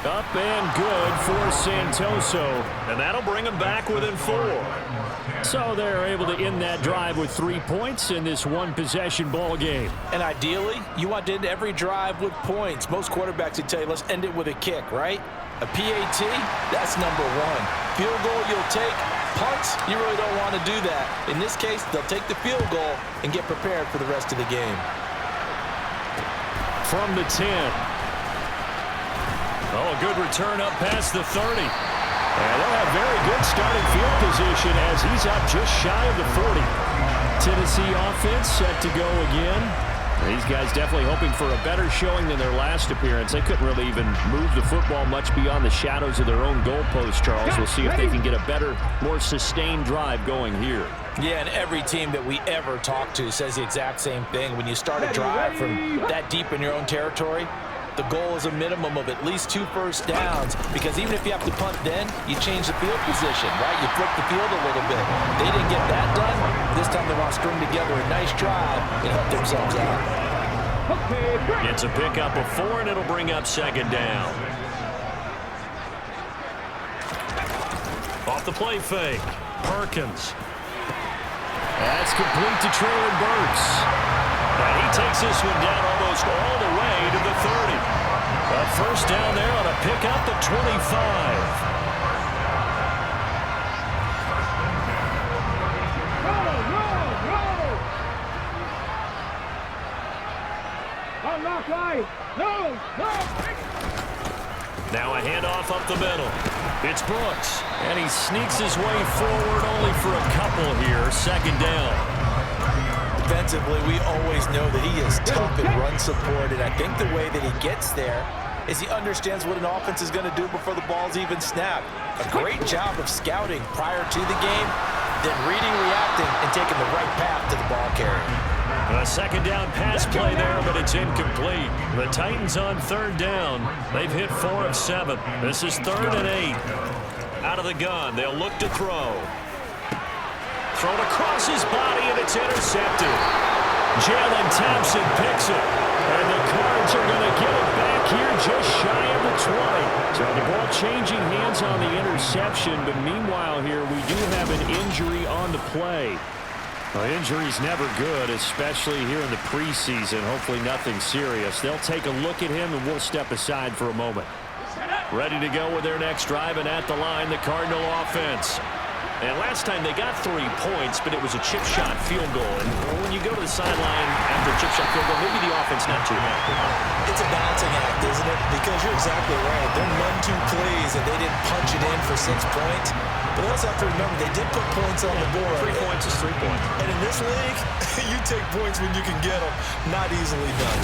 Up and good for Santoso. And that'll bring them back within 4. So they're able to end that drive with 3 points in this one-possession ball game. And ideally, you want to end every drive with points. Most quarterbacks would tell you, let's end it with a kick, right? A PAT, that's number 1. Field goal you'll take. Punts, you really don't want to do that. In this case, they'll take the field goal and get prepared for the rest of the game. From the 10. Oh, a good return up past the 30. And they'll have very good starting field position as he's up just shy of the 40. Tennessee offense set to go again. These guys definitely hoping for a better showing than their last appearance. They couldn't really even move the football much beyond the shadows of their own goalpost, Charles. We'll see if they can get a better, more sustained drive going here. Yeah, and every team that we ever talk to says the exact same thing. When you start a drive from that deep in your own territory, the goal is a minimum of at least 2 first downs, because even if you have to punt then, you change the field position, right? You flip the field a little bit. They didn't get that done. This time they want to string together a nice drive and help themselves out. It's a pickup of 4, and it'll bring up second down. Off the play fake, Perkins. That's complete to Traylon Burks. And he takes this one down almost all the way to the 30. A first down there on a pickup at 25. Now a handoff up the middle. It's Brooks, and he sneaks his way forward only for a couple here. Second down. Defensively, we always know that he is tough in run support, and I think the way that he gets there is he understands what an offense is going to do before the ball's even snapped. A great job of scouting prior to the game, then reading, reacting, and taking the right path to the ball carrier. A second down pass play there, but it's incomplete. The Titans on third down. They've hit 4 of 7. This is 3rd and 8. Out of the gun, they'll look to throw. Thrown across his body, and it's intercepted. Jalen Thompson picks it. And the Cards are going to get it back here just shy of the 20. So the ball changing hands on the interception, but meanwhile here we do have an injury on the play. Well, injury's never good, especially here in the preseason. Hopefully nothing serious. They'll take a look at him, and we'll step aside for a moment. Ready to go with their next drive, and at the line, the Cardinal offense. And last time they got 3 points, but it was a chip shot field goal. And when you go to the sideline after a chip shot field goal, maybe the offense not too happy. It's a balancing act, isn't it? Because you're exactly right. They're run-2 plays, and they didn't punch it in for 6 points. But also have to remember, they did put points on the board. 3 points is 3 points. And in this league, you take points when you can get them. Not easily done.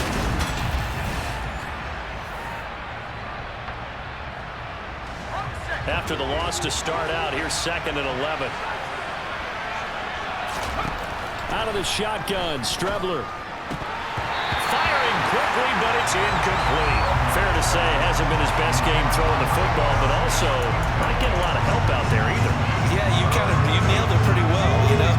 After the loss to start out, here's 2nd and 11. Out of the shotgun, Strebler. Firing quickly, but it's incomplete. Fair to say, hasn't been his best game throwing the football, but also not getting a lot of help out there either. Yeah, you nailed it pretty well, you know.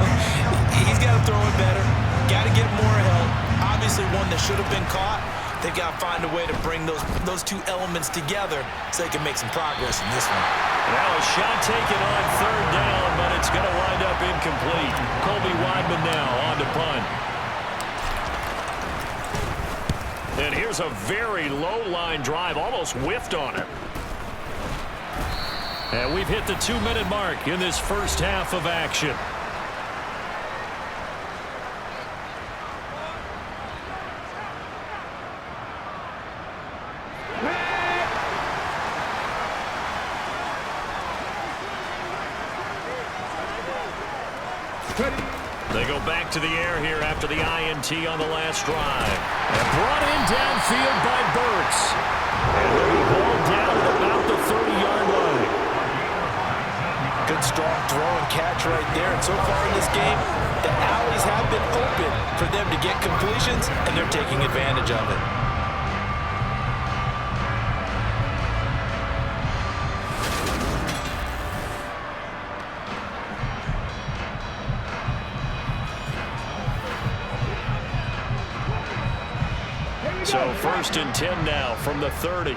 He's got to throw it better. Got to get more help. Obviously one that should have been caught. They've got to find a way to bring those 2 elements together so they can make some progress in this one. Now a shot taken on 3rd down, but it's going to wind up incomplete. Colby Weidman now on to punt. And here's a very low-line drive, almost whiffed on it. And we've hit the 2-minute mark in this first half of action. They go back to the air here after the INT on the last drive. And brought in downfield by Burks. And they'll be balled down at about the 30-yard line. Good strong throw and catch right there. And so far in this game, the alleys have been open for them to get completions, and they're taking advantage of it. So 1st and 10 now from the 30.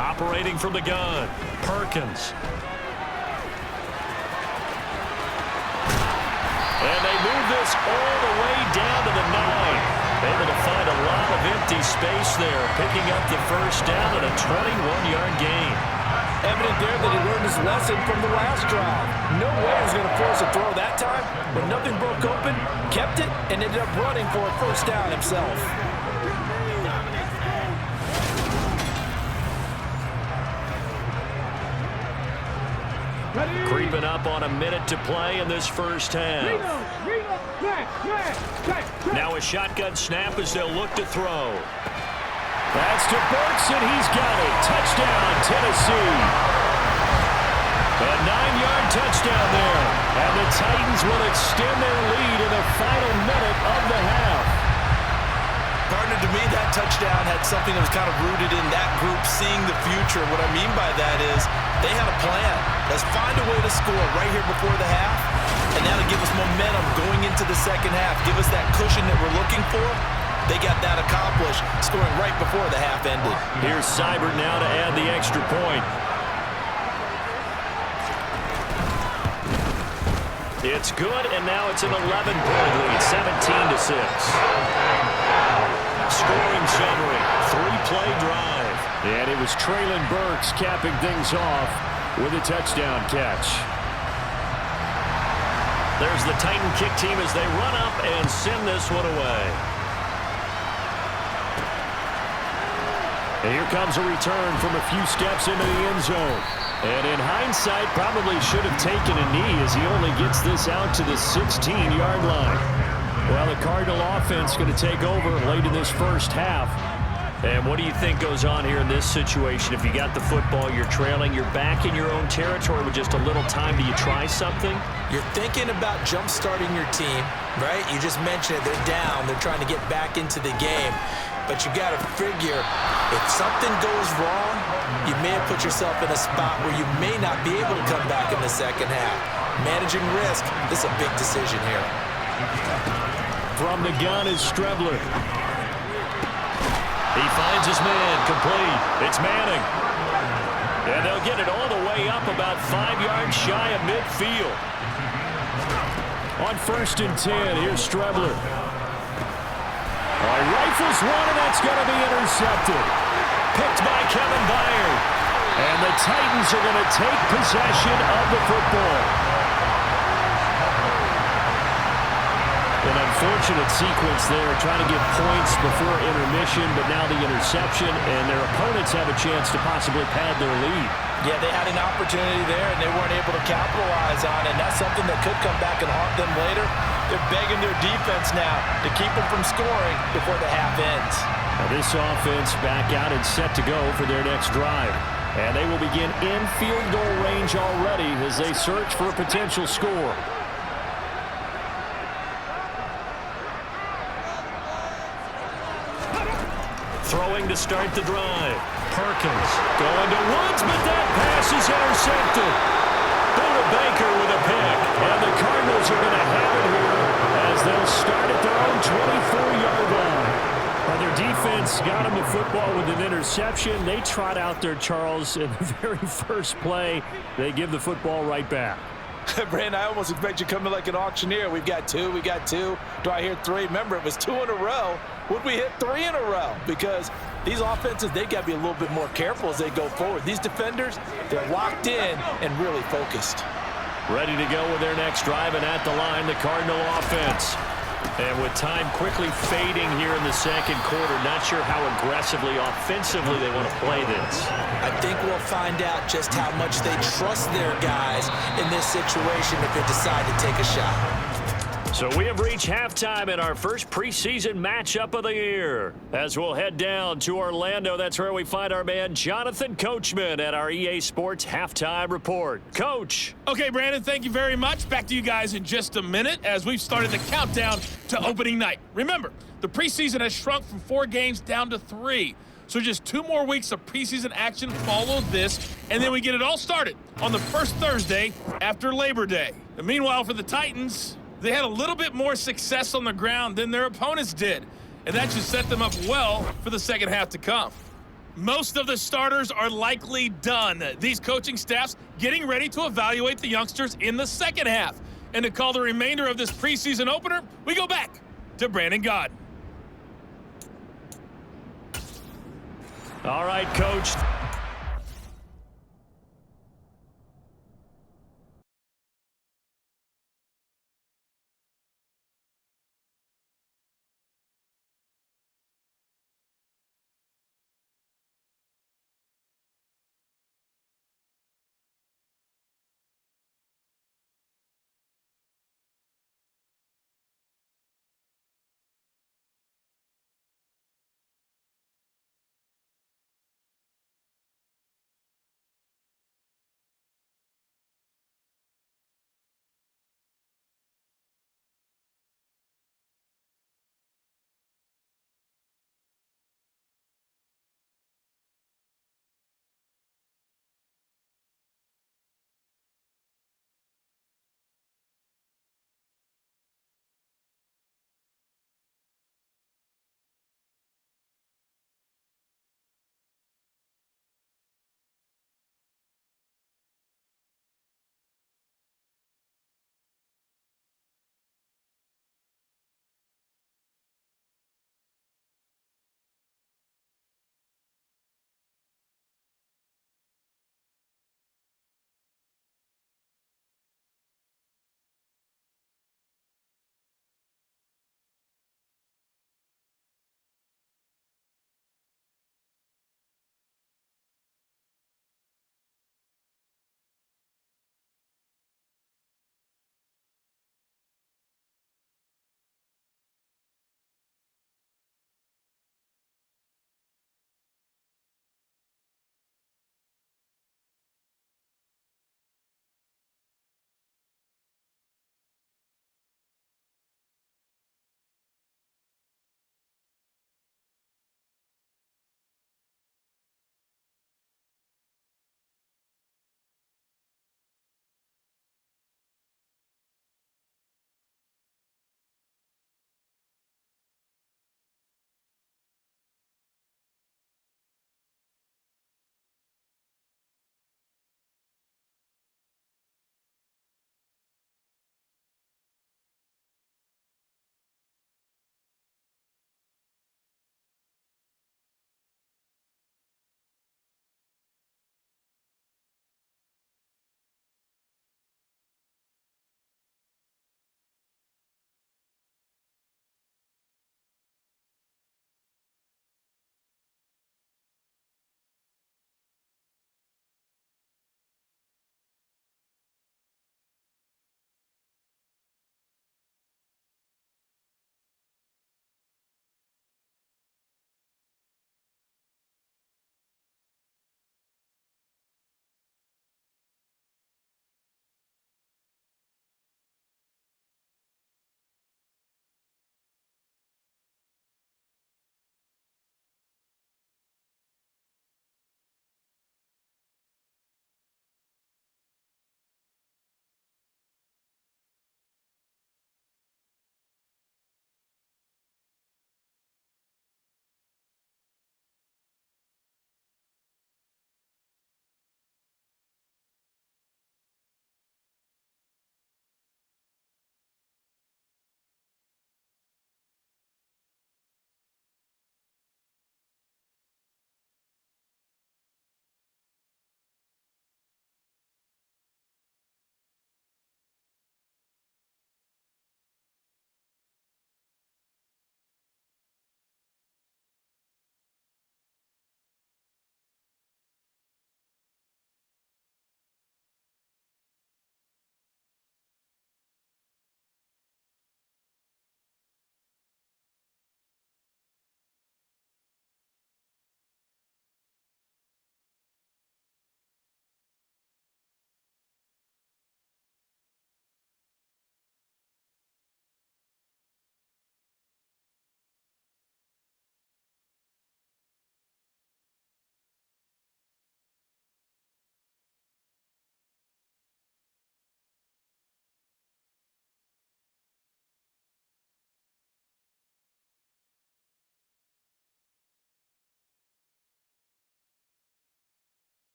Operating from the gun, Perkins. And they move this all the way down to the 9. Able to find a lot of empty space there, picking up the first down and a 21-yard gain. Evident there that he learned his lesson from the last drive. No way he was going to force a throw that time. When nothing broke open, kept it, and ended up running for a first down himself. Creeping up on a minute to play in this first half. Now a shotgun snap as they'll look to throw. That's to Burks, and he's got it. Touchdown, Tennessee. A 9-yard touchdown there. And the Titans will extend their lead in the final minute of the half. Partner, to me, that touchdown had something that was kind of rooted in that group seeing the future. What I mean by that is they had a plan. Let's find a way to score right here before the half, and that'll to give us momentum going into the second half, give us that cushion that we're looking for. They got that accomplished, scoring right before the half ended. Here's Seibert now to add the extra point. It's good, and now it's an 11-point lead, 17-6. Scoring summary, 3-play drive. And it was Traylon Burks capping things off with a touchdown catch. There's the Titan kick team as they run up and send this one away. And here comes a return from a few steps into the end zone. And in hindsight, probably should have taken a knee as he only gets this out to the 16-yard line. Well, the Cardinal offense going to take over late in this first half. And what do you think goes on here in this situation? If you got the football, you're trailing, you're back in your own territory with just a little time. Do you try something? You're thinking about jump-starting your team, right? You just mentioned it. They're down. They're trying to get back into the game. But you got to figure, if something goes wrong, you may have put yourself in a spot where you may not be able to come back in the second half. Managing risk, this is a big decision here. From the gun is Strebler. He finds his man, complete. It's Manning. And they'll get it all the way up about 5 yards shy of midfield. On 1st and 10, here's Strebler. All right, rifles one, and that's going to be intercepted. Picked by Kevin Byard. And the Titans are going to take possession of the football. An unfortunate sequence there, trying to get points before intermission, but now the interception, and their opponents have a chance to possibly pad their lead. Yeah, they had an opportunity there, and they weren't able to capitalize on it, and that's something that could come back and haunt them later. They're begging their defense now to keep them from scoring before the half ends. Now this offense back out and set to go for their next drive. And they will begin in field goal range already as they search for a potential score. Throwing to start the drive. Perkins going to Woods, but that pass is intercepted. Buda Baker with a pick. And the Cardinals are going to have it here as they'll start at their own 24-yard line. Well, their defense got them the football with an interception. They trot out there, Charles, in the very first play. They give the football right back. Brandon, I almost expect you coming like an auctioneer. We've got two. Do I hear three? Remember, it was 2 in a row. Would we hit 3 in a row? Because these offenses, they got to be a little bit more careful as they go forward. These defenders, they're locked in and really focused. Ready to go with their next drive, and at the line, the Cardinal offense. And with time quickly fading here in the second quarter, not sure how aggressively, offensively they want to play this. I think we'll find out just how much they trust their guys in this situation if they decide to take a shot. So we have reached halftime in our first preseason matchup of the year. As we'll head down to Orlando, that's where we find our man Jonathan Coachman at our EA Sports Halftime Report. Coach. Okay, Brandon, thank you very much. Back to you guys in just a minute as we've started the countdown to opening night. Remember, the preseason has shrunk from 4 games down to 3. So just 2 more weeks of preseason action follow this, and then we get it all started on the first Thursday after Labor Day. And meanwhile, for the Titans, they had a little bit more success on the ground than their opponents did, and that should set them up well for the second half to come. Most of the starters are likely done. These coaching staffs getting ready to evaluate the youngsters in the second half. And to call the remainder of this preseason opener, we go back to Brandon Gaudin. All right, Coach.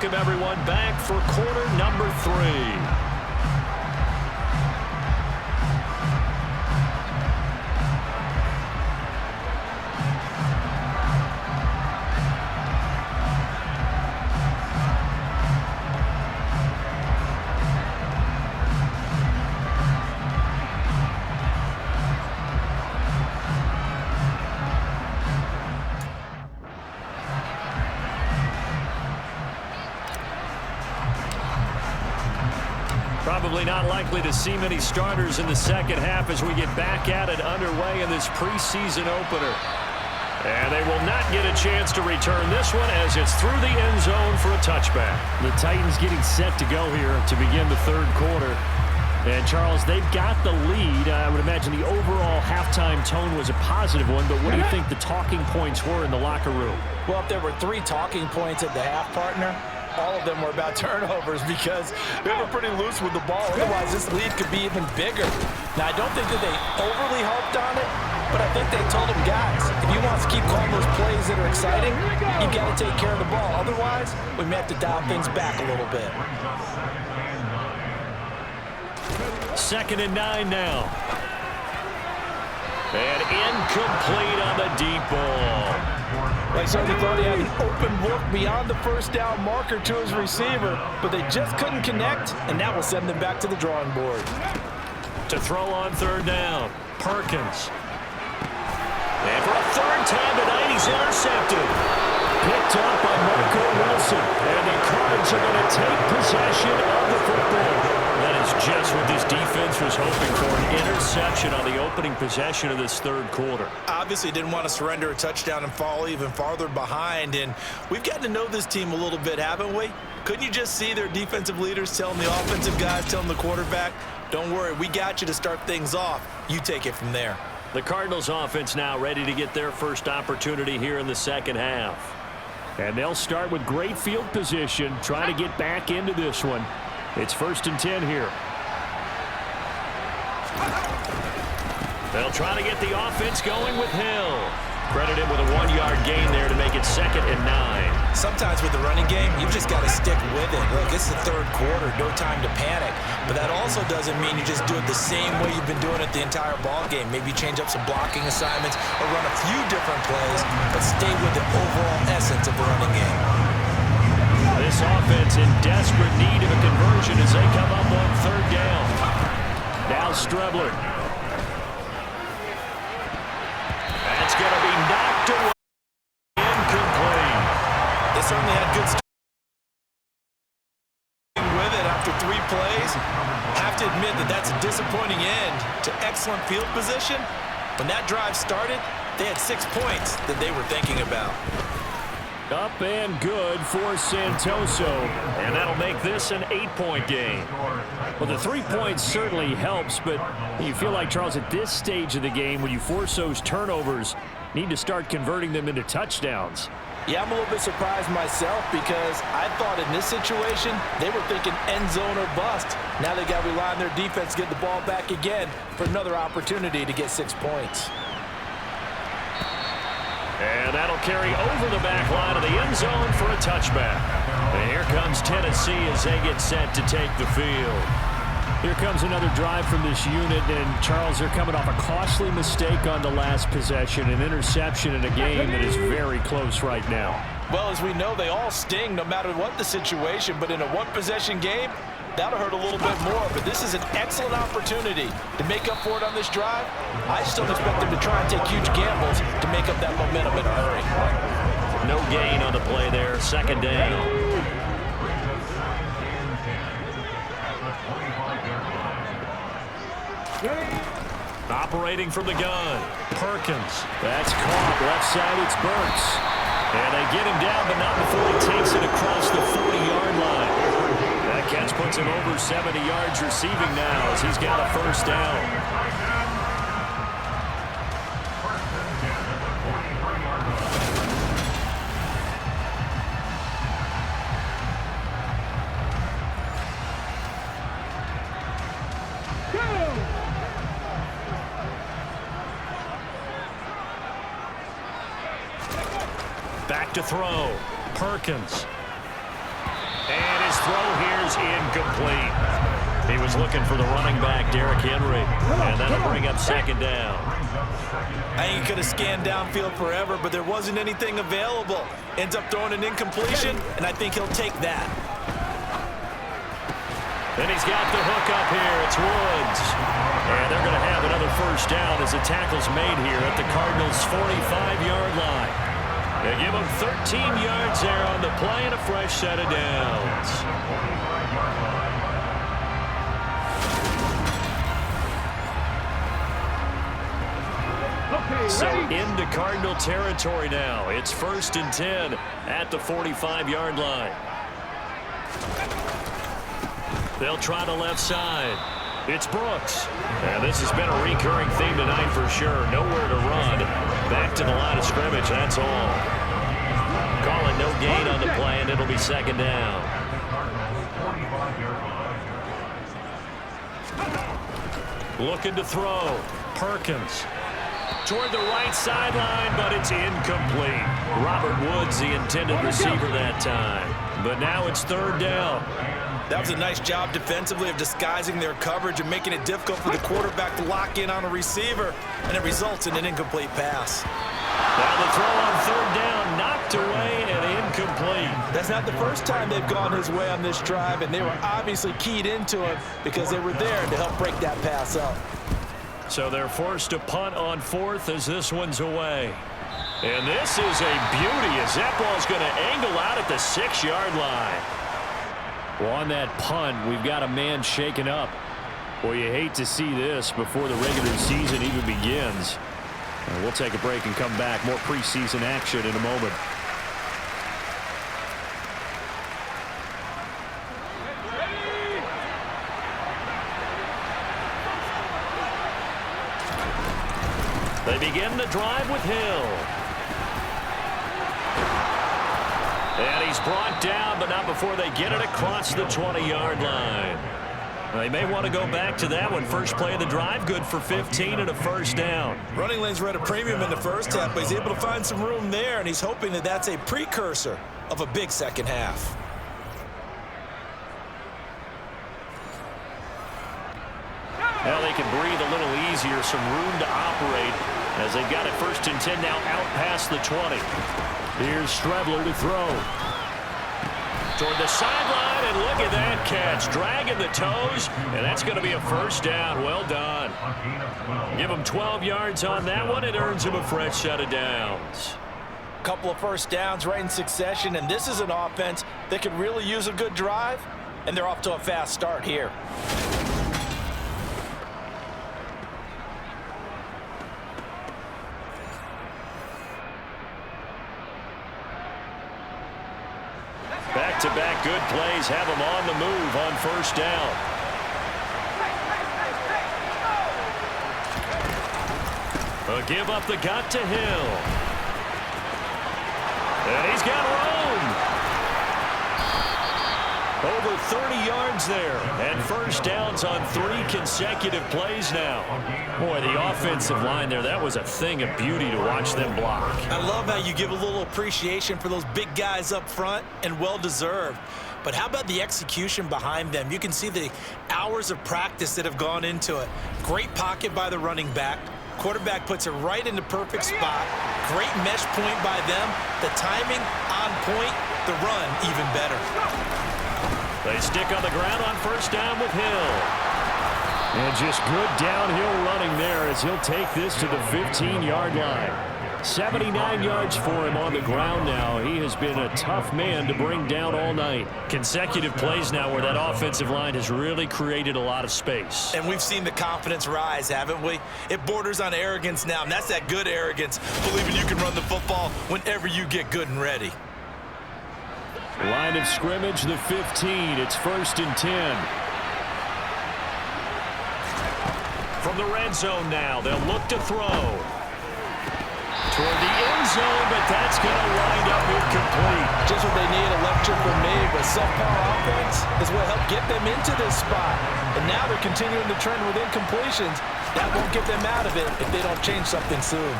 welcome everyone back for quarter number 3. Probably not likely to see many starters in the second half as we get back at it underway in this preseason opener. And they will not get a chance to return this one as it's through the end zone for a touchback. The Titans getting set to go here to begin the third quarter. And, Charles, they've got the lead. I would imagine the overall halftime tone was a positive one, but what do you think the talking points were in the locker room? Well, if there were 3 talking points at the half, partner, all of them were about turnovers because they were pretty loose with the ball. Otherwise, this lead could be even bigger. Now, I don't think that they overly harped on it, but I think they told them, guys, if you want to keep calling those plays that are exciting, you've got to take care of the ball. Otherwise, we may have to dial things back a little bit. 2nd and 9 now. And incomplete on the deep ball. They certainly thought he had an open look beyond the first down marker to his receiver, but they just couldn't connect, and that will send them back to the drawing board. To throw on 3rd down, Perkins. And for a 3rd time tonight, he's intercepted. Picked up by Marco Wilson, and the Cards are going to take possession of the football. That is just what this defense was hoping for, an interception on the opening possession of this third quarter. Obviously didn't want to surrender a touchdown and fall even farther behind, and we've gotten to know this team a little bit, haven't we? Couldn't you just see their defensive leaders telling the offensive guys, telling the quarterback, don't worry, we got you to start things off. You take it from there. The Cardinals offense now ready to get their first opportunity here in the second half. And they'll start with great field position, try to get back into this one. It's 1st and 10 here. They'll try to get the offense going with Hill. Credit him with a 1-yard gain there to make it 2nd and 9. Sometimes with the running game, you've just got to stick with it. Look, it's the third quarter, no time to panic. But that also doesn't mean you just do it the same way you've been doing it the entire ball game. Maybe change up some blocking assignments or run a few different plays, but stay with the overall essence of the running game. This offense in desperate need of a conversion as they come up on 3rd down. Now Strebler. That's going to be knocked away. Incomplete. They certainly had good starting with it after 3 plays. Have to admit that that's a disappointing end to excellent field position. When that drive started, they had 6 points that they were thinking about. Up and good for Santoso. And that'll make this an 8-point game. Well, the 3 points certainly helps, but you feel like, Charles, at this stage of the game, when you force those turnovers, need to start converting them into touchdowns. Yeah, I'm a little bit surprised myself because I thought in this situation, they were thinking end zone or bust. Now they got to rely on their defense to get the ball back again for another opportunity to get 6 points. And that'll carry over the back line of the end zone for a touchback. And here comes Tennessee as they get set to take the field. Here comes another drive from this unit, and Charles, they're coming off a costly mistake on the last possession, an interception in a game that is very close right now. Well, as we know, they all sting no matter what the situation, but in a one-possession game, that'll hurt a little bit more, but this is an excellent opportunity to make up for it on this drive. I still expect them to try and take huge gambles to make up that momentum in a hurry. No gain on the play there, 2nd down. Operating from the gun, Perkins. That's caught. Left side, it's Burks. And they get him down, but not before he takes it across the 40-yard line. That catch puts him over 70 yards receiving now as he's got a 1st down. Back to throw. Perkins. throw here's incomplete. He was looking for the running back, Derrick Henry, and that'll bring up second down. I think he could have scanned downfield forever, but there wasn't anything available. Ends up throwing an incompletion, and I think he'll take that. Then he's got the hook up here. It's Woods. And they're going to have another first down as the tackle's made here at the Cardinals' 45-yard line. They give him 13 yards there on the play and a fresh set of downs. So into Cardinal territory now. It's 1st and 10 at the 45-yard line. They'll try the left side. It's Brooks. And this has been a recurring theme tonight for sure. Nowhere to run. Back to the line of scrimmage, that's all. Call it no gain on the play, and it'll be second down. Looking to throw. Perkins. Toward the right sideline, but it's incomplete. Robert Woods, the intended receiver that time. But now it's third down. That was a nice job defensively of disguising their coverage and making it difficult for the quarterback to lock in on a receiver, and it results in an incomplete pass. Now the throw on third down, knocked away and incomplete. That's not the first time they've gone his way on this drive, and they were obviously keyed into it because they were there to help break that pass up. So they're forced to punt on fourth as this one's away. And this is a beauty as that ball's going to angle out at the 6-yard line. Well, on that punt, we've got a man shaken up. Well, you hate to see this before the regular season even begins. We'll take a break and come back. More preseason action in a moment. They begin the drive with Hill. And he's brought down, but not before they get it across the 20-yard line. They may want to go back to that one. First play of the drive, good for 15 and a first down. Running lanes were at a premium in the first half, but he's able to find some room there, and he's hoping that that's a precursor of a big second half. Now they can breathe a little easier, some room to operate as they've got it 1st and 10 now out past the 20. Here's Strebler to throw. Toward the sideline, and look at that catch. Dragging the toes, and that's going to be a first down. Well done. Give him 12 yards on that one. It earns him a fresh set of downs. Couple of first downs right in succession, and this is an offense that could really use a good drive, and they're off to a fast start here. Back-to-back good plays have him on the move on first down. A give up the gut to Hill. And he's got room. Over 30 yards there. And first downs on 3 consecutive plays now. Boy, the offensive line there, that was a thing of beauty to watch them block. I love how you give a little appreciation for those big guys up front, and well-deserved. But how about the execution behind them? You can see the hours of practice that have gone into it. Great pocket by the running back. Quarterback puts it right in the perfect spot. Great mesh point by them. The timing on point. The run even better. They stick on the ground on first down with Hill. And just good downhill running there as he'll take this to the 15-yard line. 79 yards for him on the ground now. He has been a tough man to bring down all night. Consecutive plays now where that offensive line has really created a lot of space. And we've seen the confidence rise, haven't we? It borders on arrogance now, and that's that good arrogance, believing you can run the football whenever you get good and ready. Line of scrimmage, the 15. It's 1st and 10. From the red zone now, they'll look to throw. Toward the end zone, but that's going to wind up incomplete. Just what they need, a lecture from me, but subpar offense is what helped get them into this spot. And now they're continuing the trend with incompletions. That won't get them out of it if they don't change something soon.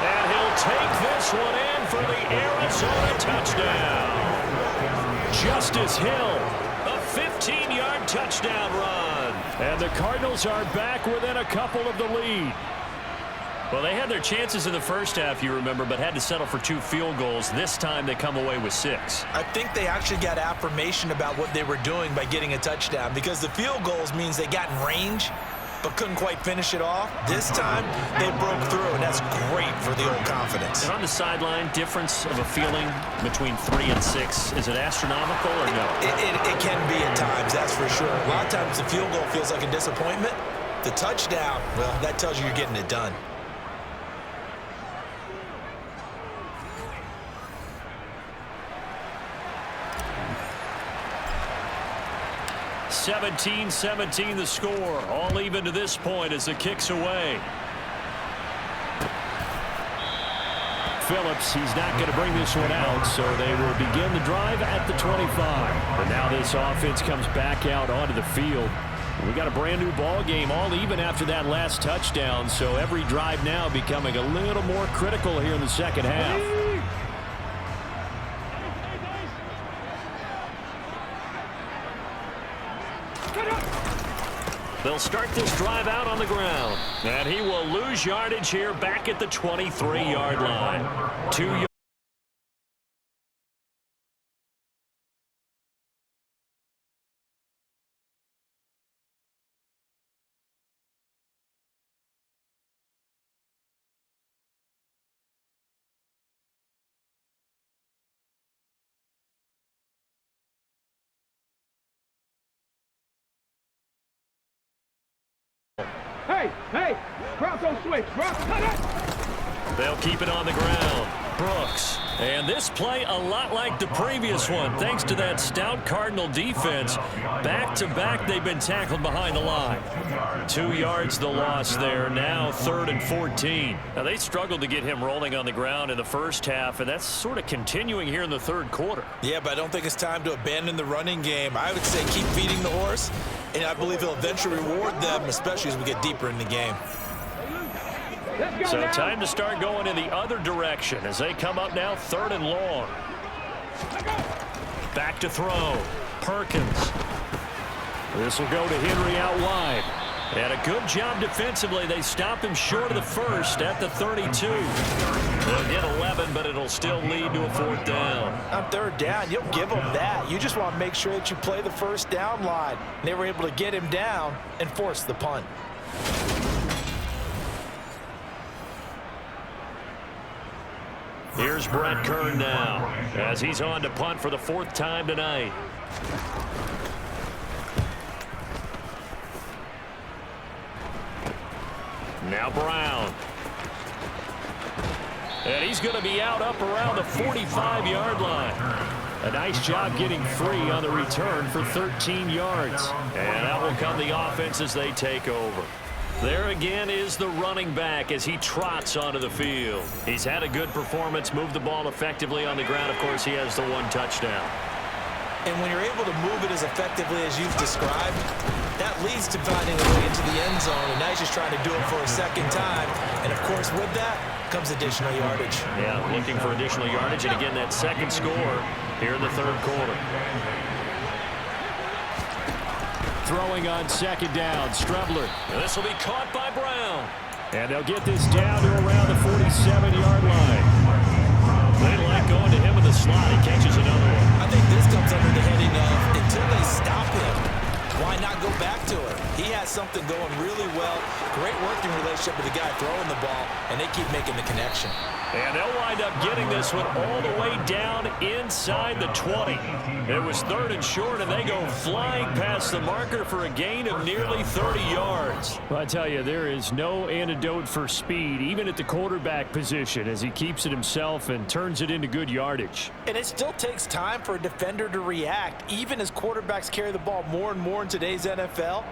And he'll take this one in for the Arizona touchdown. Justice Hill, a 15-yard touchdown run. And the Cardinals are back within a couple of the lead. Well, they had their chances in the first half, you remember, but had to settle for 2 field goals. This time they come away with 6. I think they actually got affirmation about what they were doing by getting a touchdown, because the field goals means they got in range but couldn't quite finish it off. This time they broke through, and that's great for the old confidence. And on the sideline, difference of a feeling between 3 and 6, is it astronomical or no? It can be at times, that's for sure. A lot of times the field goal feels like a disappointment. The touchdown, well, that tells you you're getting it done. (17-17) the score, all even to this point as the kick's away. Phillips, he's not going to bring this one out, so they will begin the drive at the 25. But now this offense comes back out onto the field. We got a brand new ball game, all even after that last touchdown, so every drive now becoming a little more critical here in the second half. They'll start this drive out on the ground. And he will lose yardage here back at the 23-yard line. 2 yards. Hey, Bronco switch, They'll keep it on the ground. Brooks. And this play a lot like the previous one, thanks to that stout Cardinal defense. Back-to-back, they've been tackled behind the line. 2 yards the loss there. Now 3rd and 14. Now, they struggled to get him rolling on the ground in the first half, and that's sort of continuing here in the third quarter. Yeah, but I don't think it's time to abandon the running game. I would say keep feeding the horse, and I believe he'll eventually reward them, especially as we get deeper in the game. So time to start going in the other direction as they come up now 3rd and long. Back to throw. Perkins. This will go to Henry out wide. And a good job defensively. They stop him short of the first at the 32. They'll get 11, but it'll still lead to a 4th down. On 3rd down, you'll give them that. You just want to make sure that you play the first down line. They were able to get him down and force the punt. Here's Brett Kern now as he's on to punt for the 4th time tonight. Now Brown. And he's going to be out up around the 45-yard line. A nice job getting free on the return for 13 yards. And out will come the offense as they take over. There again is the running back as he trots onto the field. He's had a good performance, moved the ball effectively on the ground. Of course, he has the 1 touchdown. And when you're able to move it as effectively as you've described, that leads to finding a way into the end zone. And now he's just trying to do it for a second time. And, of course, with that comes additional yardage. Yeah, looking for additional yardage. And, again, that second score here in the 3rd quarter. Throwing on 2nd down, Strebler. This will be caught by Brown. And they'll get this down to around the 47-yard line. They like going to him in the slot. He catches another one. I think this comes under the heading of until they stop him, why not go back to it? He has something going really well. Great working relationship with the guy throwing the ball, and they keep making the connection. And they'll wind up getting this one all the way down inside the 20. It was 3rd and short, and they go flying past the marker for a gain of nearly 30 yards. Well, I tell you, there is no antidote for speed, even at the quarterback position, as he keeps it himself and turns it into good yardage. And it still takes time for a defender to react, even as quarterbacks carry the ball more and more in today's NFL.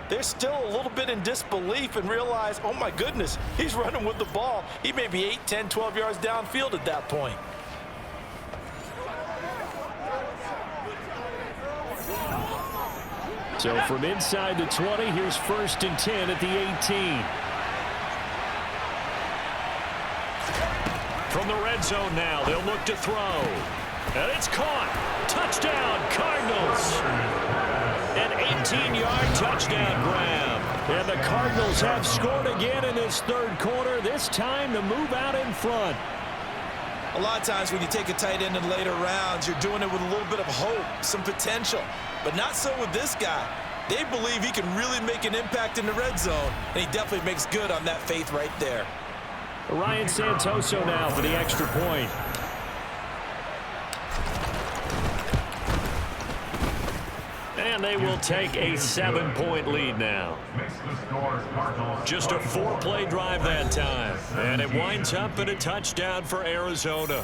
They're still a little bit in disbelief and realize, oh my goodness, he's running with the ball. He may be 8, 10, 12 yards downfield at that point. So from inside the 20, here's 1st and 10 at the 18. From the red zone now, they'll look to throw. And it's caught. Touchdown, Cardinals. An 18-yard touchdown grab. And the Cardinals have scored again in this third quarter, this time to move out in front. A lot of times when you take a tight end in later rounds, you're doing it with a little bit of hope, some potential. But not so with this guy. They believe he can really make an impact in the red zone, and he definitely makes good on that faith right there. Ryan Santoso now for the extra point. And they will take a 7-point lead now. Just a 4-play drive that time. And it winds up in a touchdown for Arizona.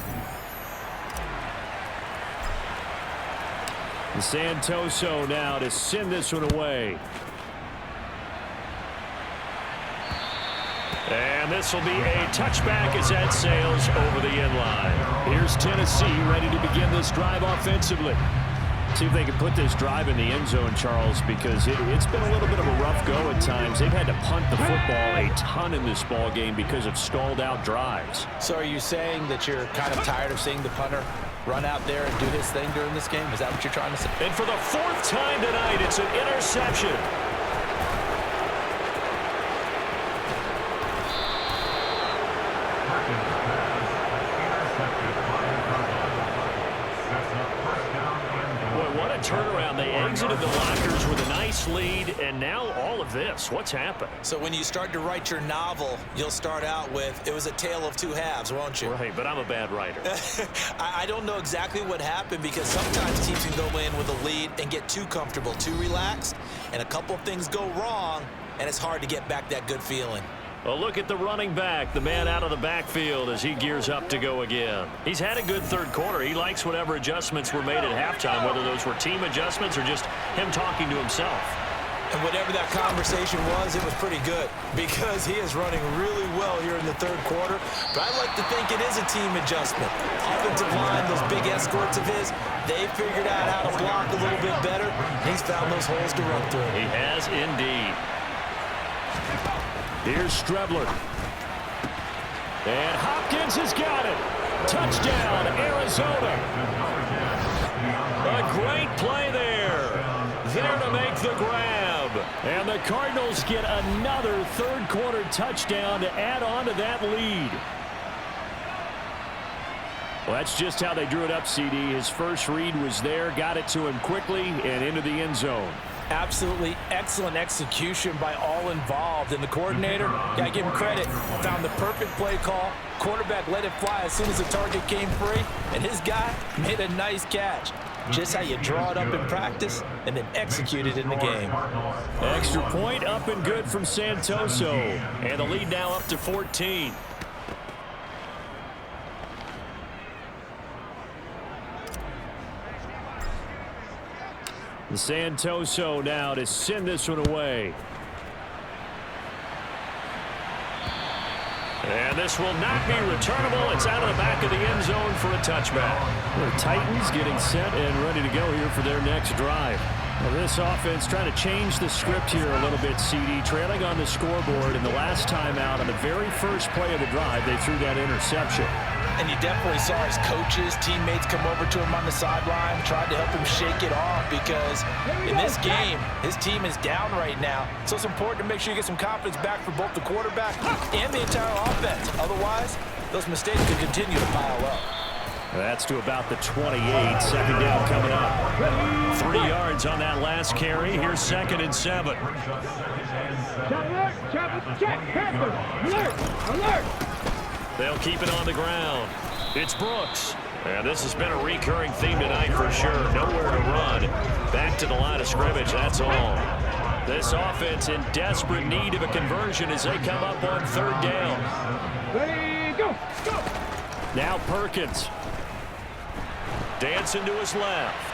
Santoso now to send this one away. And this will be a touchback as that sails over the end line. Here's Tennessee ready to begin this drive offensively. See if they can put this drive in the end zone, Charles, because it's been a little bit of a rough go at times. They've had to punt the football a ton in this ball game because of stalled out drives. So are you saying that you're kind of tired of seeing the punter run out there and do his thing during this game? Is that what you're trying to say? And for the 4th time tonight, it's an interception. Turnaround. They exited the lockers with a nice lead, and now all of this. What's happened? So when you start to write your novel, you'll start out with, it was a tale of two halves, won't you? Right, but I'm a bad writer. I don't know exactly what happened, because sometimes teams can go in with a lead and get too comfortable, too relaxed, and a couple of things go wrong, and it's hard to get back that good feeling. Well, look at the running back, the man out of the backfield as he gears up to go again. He's had a good third quarter. He likes whatever adjustments were made at halftime, whether those were team adjustments or just him talking to himself. And whatever that conversation was, it was pretty good because he is running really well here in the third quarter. But I like to think it is a team adjustment. Offensive line, those big escorts of his, they figured out how to block a little bit better. He's found those holes to run through. He has indeed. Here's Strebler. And Hopkins has got it. Touchdown, Arizona. A great play there. There to make the grab. And the Cardinals get another third quarter touchdown to add on to that lead. Well, that's just how they drew it up, CD. His first read was there, got it to him quickly, and into the end zone. Absolutely excellent execution by all involved. And the coordinator, got to give him credit, found the perfect play call. Quarterback let it fly as soon as the target came free, and his guy made a nice catch. Just how you draw it up in practice and then execute it in the game. Extra point up and good from Santoso. And the lead now up to 14. Santoso now to send this one away. And this will not be returnable. It's out of the back of the end zone for a touchback. The Titans getting set and ready to go here for their next drive. Well, this offense trying to change the script here a little bit, CD. Trailing on the scoreboard, and the last time out on the very first play of the drive, they threw that interception. And you definitely saw his coaches, teammates come over to him on the sideline, tried to help him shake it off because in this game, his team is down right now. So it's important to make sure you get some confidence back for both the quarterback and the entire offense. Otherwise, those mistakes could continue to pile up. That's to about the 28. Second down coming up. 3 yards on that last carry. Here's 2nd and 7. Alert! They'll keep it on the ground. It's Brooks. And this has been a recurring theme tonight for sure. Nowhere to run. Back to the line of scrimmage, that's all. This offense in desperate need of a conversion as they come up on 3rd down. Ready, go! Now Perkins. Dancing to his left.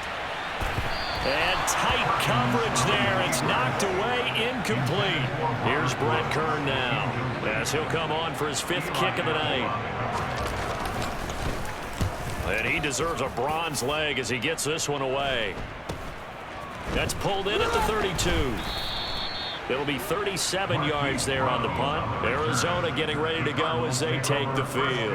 And tight coverage there. It's knocked away, incomplete. Here's Brett Kern now as he'll come on for his 5th kick of the night. And he deserves a bronze leg as he gets this one away. That's pulled in at the 32. It'll be 37 yards there on the punt. Arizona getting ready to go as they take the field.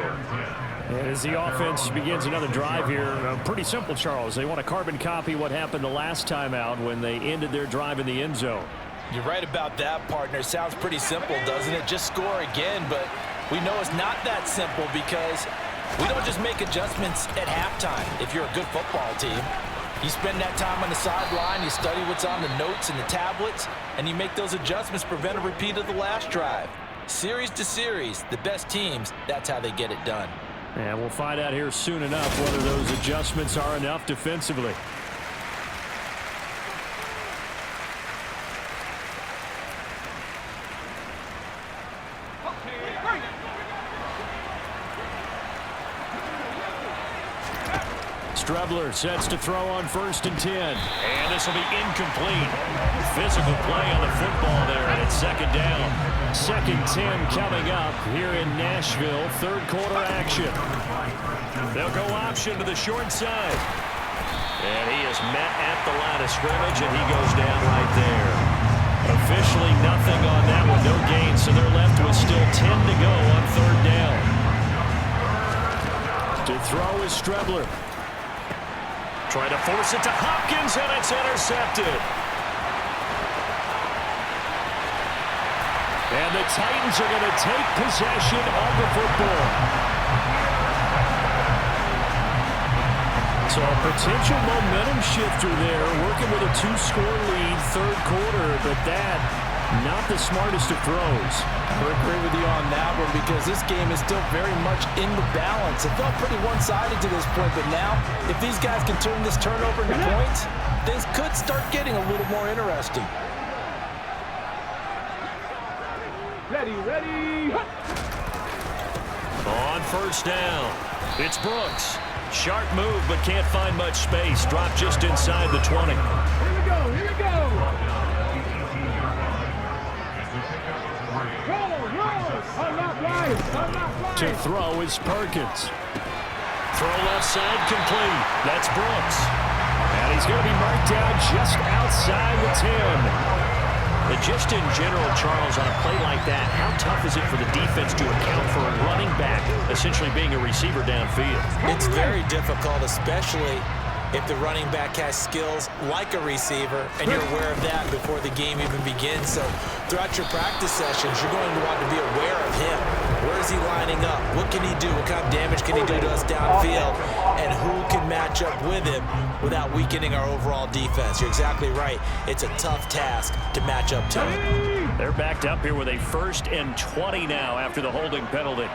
And as the offense begins another drive here, pretty simple, Charles. They want to carbon copy what happened the last time out when they ended their drive in the end zone. You're right about that, partner. Sounds pretty simple, doesn't it? Just score again, but we know it's not that simple because we don't just make adjustments at halftime. If you're a good football team, you spend that time on the sideline, you study what's on the notes and the tablets, and you make those adjustments, prevent a repeat of the last drive. Series to series, the best teams, that's how they get it done. And we'll find out here soon enough whether those adjustments are enough defensively. Strebler sets to throw on 1st and 10. And this will be incomplete. Physical play on the football there, and it's 2nd down. 2nd 10 coming up here in Nashville. 3rd quarter action. They'll go option to the short side. And he is met at the line of scrimmage, and he goes down right there. Officially nothing on that one, no gain, so they're left with still 10 to go on 3rd down. To throw is Strebler. Trying to force it to Hopkins, and it's intercepted. And the Titans are going to take possession of the football. So a potential momentum shifter there, working with a 2-score lead, 3rd quarter, but that, not the smartest of throws. I agree with you on that one because this game is still very much in the balance. It felt pretty one-sided to this point, but now, if these guys can turn this turnover into points, things could start getting a little more interesting. Ready. On 1st down, it's Brooks. Sharp move, but can't find much space. Dropped just inside the 20. Here we go. To throw is Perkins. Throw left side complete. That's Brooks. And he's going to be marked down just outside the 10. But just in general, Charles, on a play like that, how tough is it for the defense to account for a running back essentially being a receiver downfield? It's very difficult, especially if the running back has skills like a receiver, and you're aware of that before the game even begins. So throughout your practice sessions, you're going to want to be aware of him. Where is he lining up? What can he do? What kind of damage can he do to us downfield? And who can match up with him without weakening our overall defense? You're exactly right. It's a tough task to match up to him. They're backed up here with a 1st and 20 now after the holding penalty.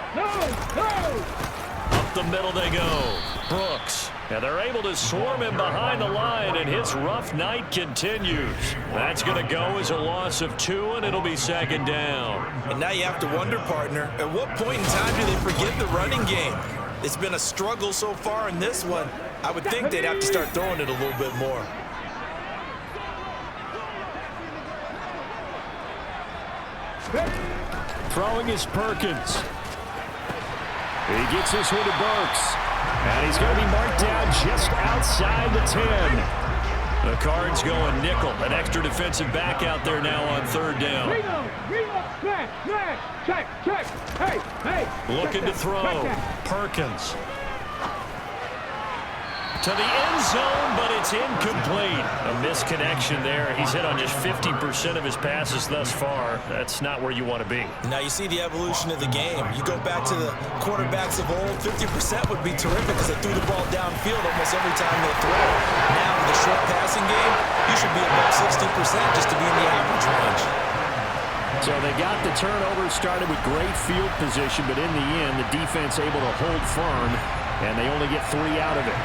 Up the middle they go. Brooks. And they're able to swarm him behind the line, and his rough night continues. That's going to go as a loss of 2, and it'll be 2nd down. And now you have to wonder, partner, at what point in time do they forget the running game? It's been a struggle so far in this one. I would think they'd have to start throwing it a little bit more. Throwing is Perkins. He gets this one to Burks. And he's going to be marked down just outside the 10. The Cards going nickel. An extra defensive back out there now on 3rd down. Check. Hey. Looking to throw. Perkins. To the end zone, but it's incomplete. A misconnection there. He's hit on just 50% of his passes thus far. That's not where you want to be. Now you see the evolution of the game. You go back to the quarterbacks of old, 50% would be terrific because they threw the ball downfield almost every time they throw it. Now with the short passing game, you should be above 60% just to be in the average range. So they got the turnover started with great field position, but in the end, the defense able to hold firm, and they only get 3 out of it.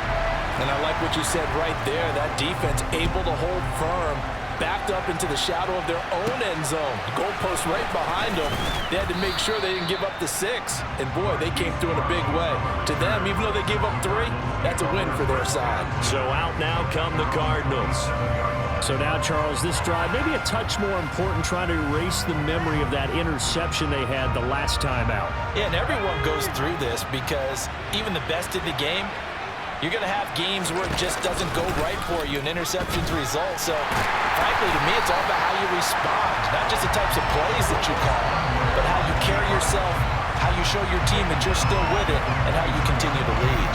And I like what you said right there. That defense able to hold firm, backed up into the shadow of their own end zone. The goalpost right behind them. They had to make sure they didn't give up the 6. And boy, they came through in a big way. To them, even though they gave up 3, that's a win for their side. So out now come the Cardinals. So now, Charles, this drive maybe a touch more important, trying to erase the memory of that interception they had the last time out. Yeah, and everyone goes through this because even the best in the game, you're going to have games where it just doesn't go right for you, and interceptions result. So, frankly, to me, it's all about how you respond. Not just the types of plays that you call, but how you carry yourself, how you show your team that you're still with it, and how you continue to lead.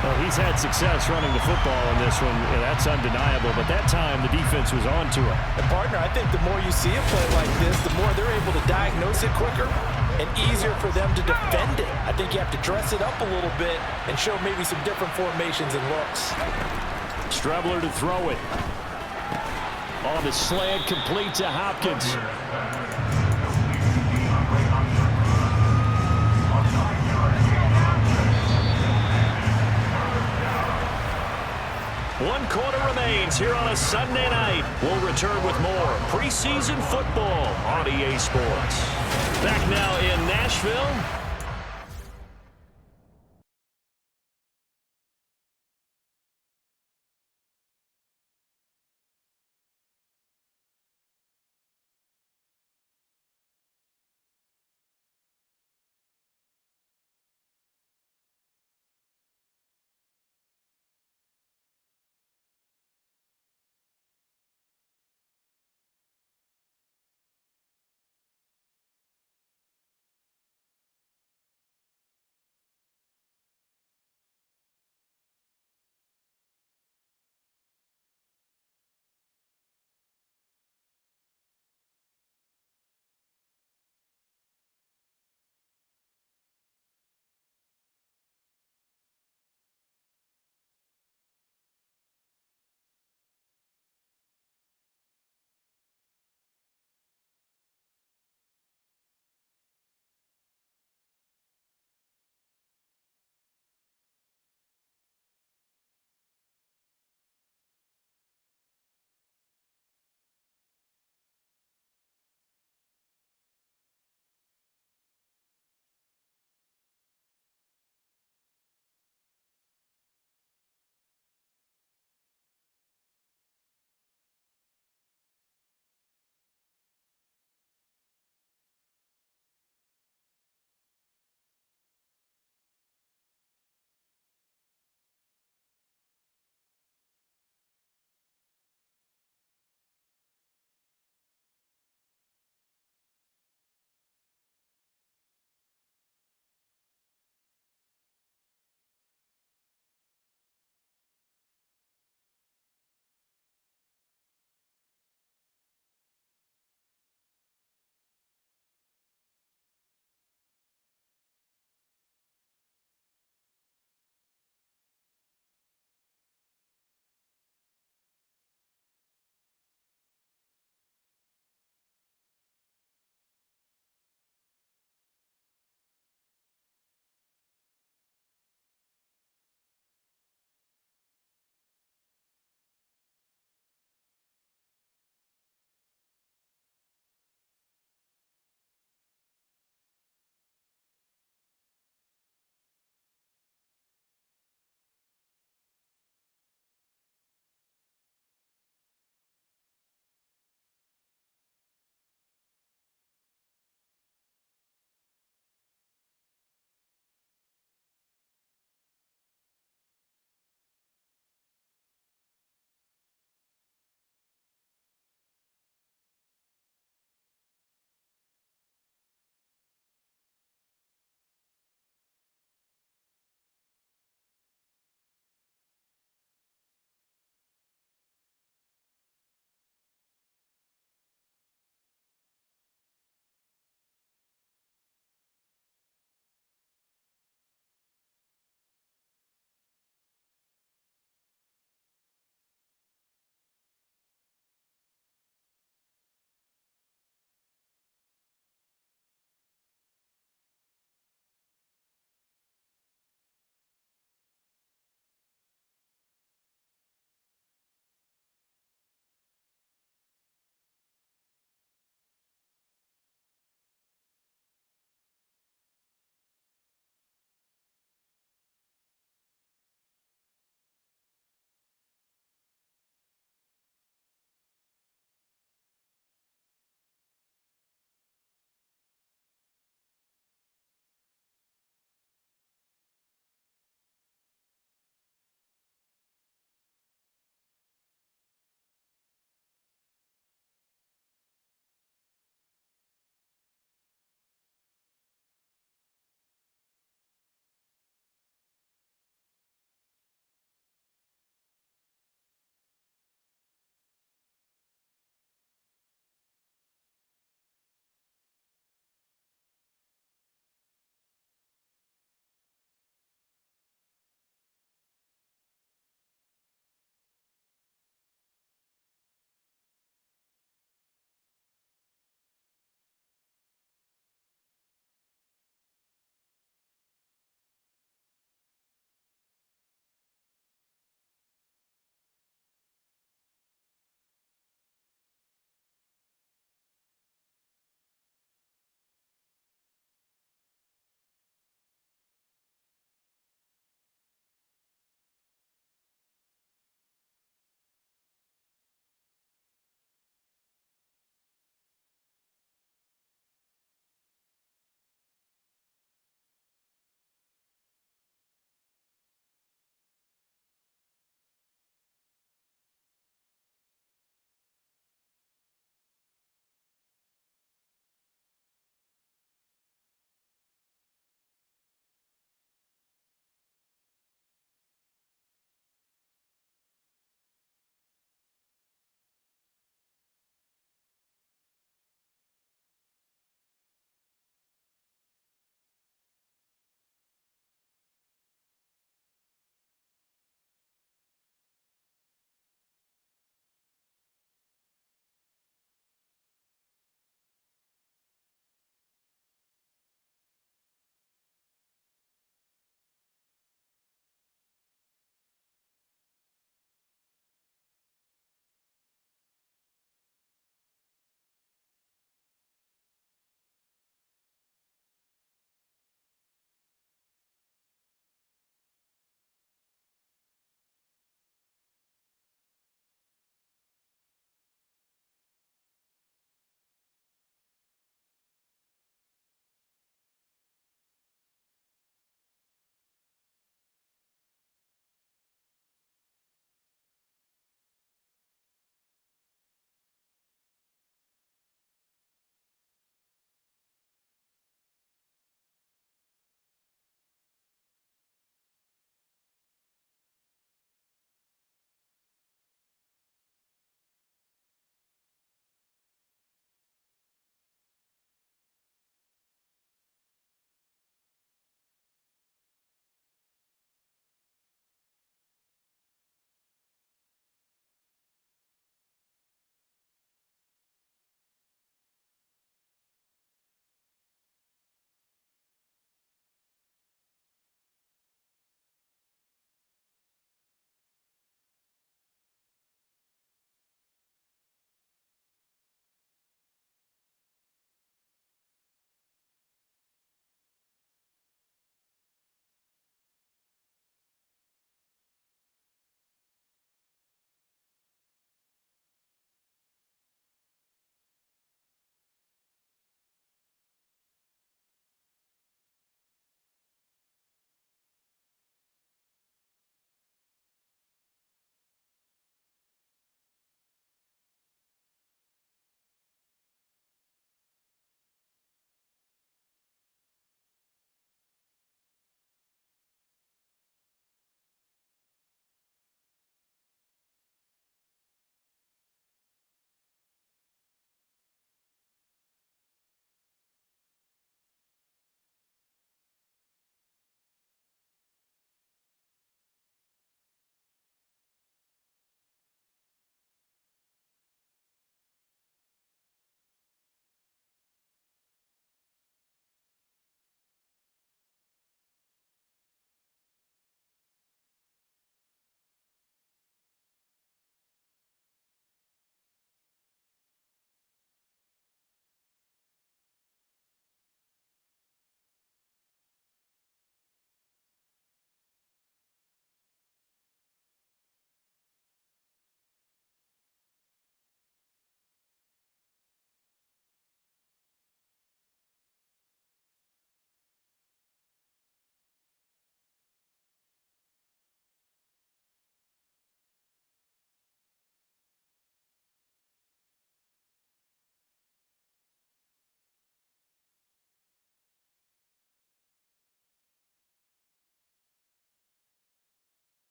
Well, he's had success running the football in this one, and that's undeniable. But that time, the defense was on to him. And partner, I think the more you see a play like this, the more they're able to diagnose it quicker and easier for them to defend it. I think you have to dress it up a little bit and show maybe some different formations and looks. Strebler to throw it. On the slant, complete to Hopkins. One quarter remains here on a Sunday night. We'll return with more preseason football on EA Sports. Back now in Nashville.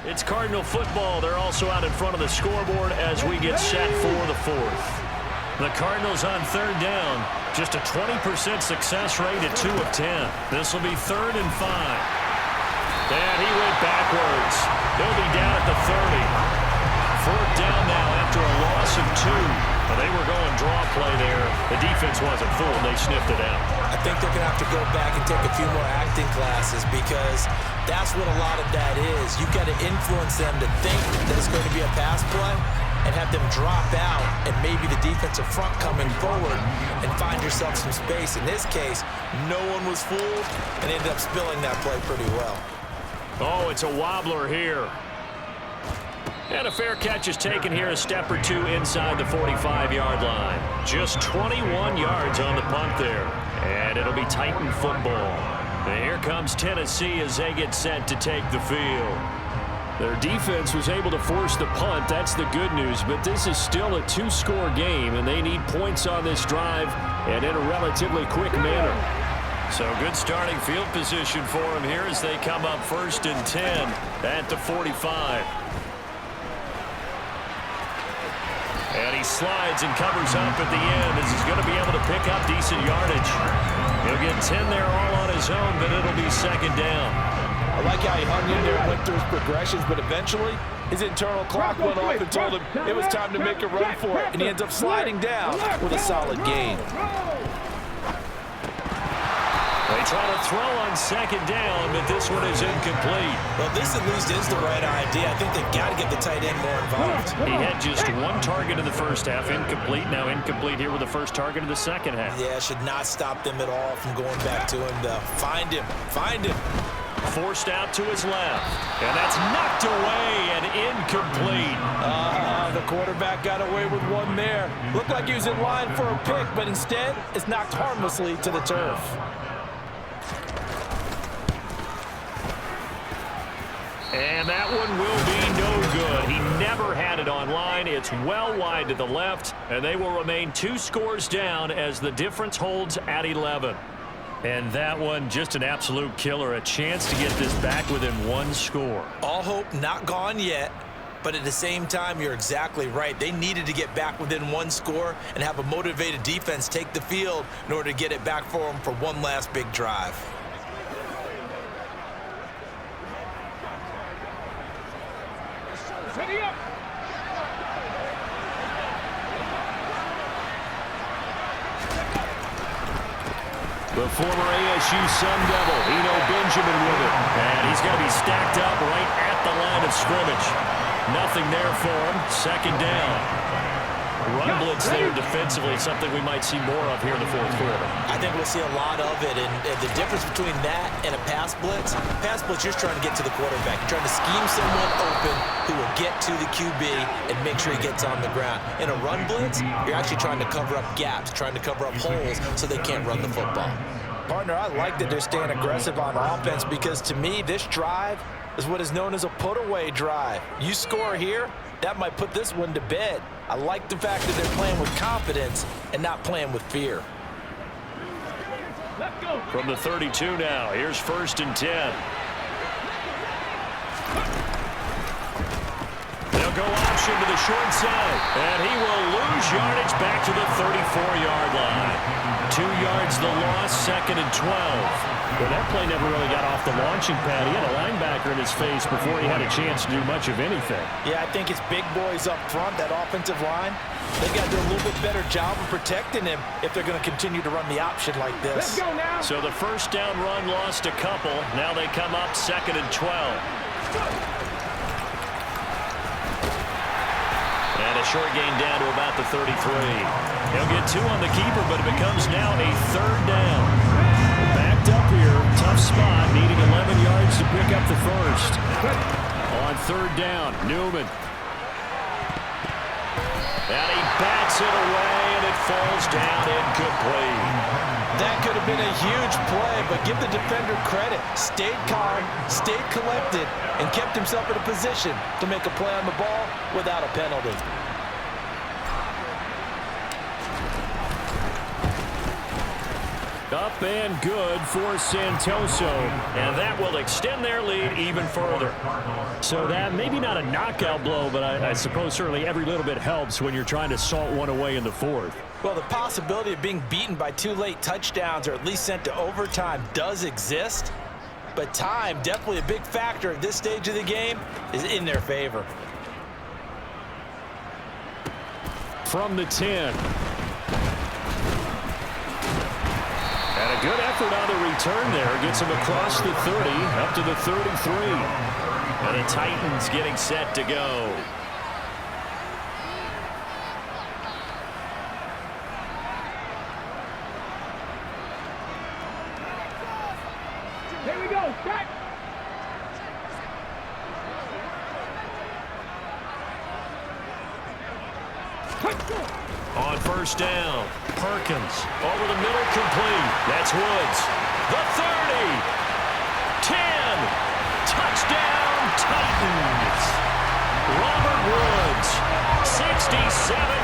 It's Cardinal football. They're also out in front of the scoreboard as we get set for the fourth. The Cardinals on third down. Just a 20% success rate at 2 of 10. This will be 3rd and 5. And he went backwards. He'll be down at the 30. 4th down now after a loss of 2. Well, they were going draw play there. The defense wasn't fooled. They sniffed it out. I think they're going to have to go back and take a few more acting classes because that's what a lot of that is. You've got to influence them to think that it's going to be a pass play and have them drop out and maybe the defensive front coming forward and find yourself some space. In this case, no one was fooled and ended up spilling that play pretty well. Oh, it's a wobbler here. And a fair catch is taken here, a step or two inside the 45-yard line. Just 21 yards on the punt there. And it'll be Titan football. And here comes Tennessee as they get set to take the field. Their defense was able to force the punt. That's the good news. But this is still a 2-score game, and they need points on this drive and in a relatively quick manner. So good starting field position for them here as they come up 1st and 10 at the 45. And he slides and covers up at the end as he's going to be able to pick up decent yardage. He'll get 10 there all on his own, but it'll be 2nd down. I like how he hung in there and went through his progressions, but eventually his internal clock went off and told him it was time to make a run for it, and he ends up sliding down with a solid gain. They try to throw on 2nd down, but this one is incomplete. Well, this at least is the right idea. I think they've got to get the tight end more involved. He had just 1 target in the first half, incomplete. Now incomplete here with the first target of the second half. Yeah, should not stop them at all from going back to him to find him. Forced out to his left. And that's knocked away and incomplete. The quarterback got away with one there. Looked like he was in line for a pick, but instead it's knocked harmlessly to the turf. And that one will be no good. He never had it on line. It's well wide to the left, and they will remain 2 scores down as the difference holds at 11. And that one, just an absolute killer. A chance to get this back within 1 score. All hope not gone yet, but at the same time, you're exactly right. They needed to get back within 1 score and have a motivated defense take the field in order to get it back for them for one last big drive. Ready up. The former ASU Sun Devil, Eno Benjamin with it. And he's going to be stacked up right at the line of scrimmage. Nothing there for him. 2nd down. Run blitz there defensively, something we might see more of here in the 4th quarter. I think we'll see a lot of it, and the difference between that and a pass blitz, you're trying to get to the quarterback. You're trying to scheme someone open who will get to the QB and make sure he gets on the ground. In a run blitz, you're actually trying to cover up gaps, trying to cover up holes so they can't run the football. Partner, I like that they're staying aggressive on offense because to me, this drive is what is known as a put-away drive. You score here, that might put this one to bed. I like the fact that they're playing with confidence and not playing with fear. Let's go. From the 32 now, here's 1st and 10. They'll go option to the short side, and he will lose yardage back to the 34-yard line. 2 yards the loss, 2nd and 12. Well, that play never really got off the launching pad. He had a linebacker in his face before he had a chance to do much of anything. Yeah, I think it's big boys up front, that offensive line. They've got to do a little bit better job of protecting him if they're going to continue to run the option like this. Let's go now. So the 1st down run lost a couple. Now they come up 2nd and 12. And a short gain down to about the 33. He'll get 2 on the keeper, but it becomes now a 3rd down. Backed up here, tough spot, needing 11 yards to pick up the 1st. On 3rd down, Newman. And he bats it away, and it falls down incomplete. That could have been a huge play, but give the defender credit. Stayed calm, stayed collected, and kept himself in a position to make a play on the ball without a penalty. Up and good for Santoso. And that will extend their lead even further. So that maybe not a knockout blow, but I suppose certainly every little bit helps when you're trying to salt one away in the fourth. Well, the possibility of being beaten by 2 late touchdowns or at least sent to overtime does exist. But time, definitely a big factor at this stage of the game, is in their favor. From the 10. And a good effort on the return there. Gets him across the 30, up to the 33. And the Titans getting set to go. Here we go. Check. On first down, Perkins over the middle, complete. That's Woods. The 30. 10. Touchdown, Titans. Robert Woods, 67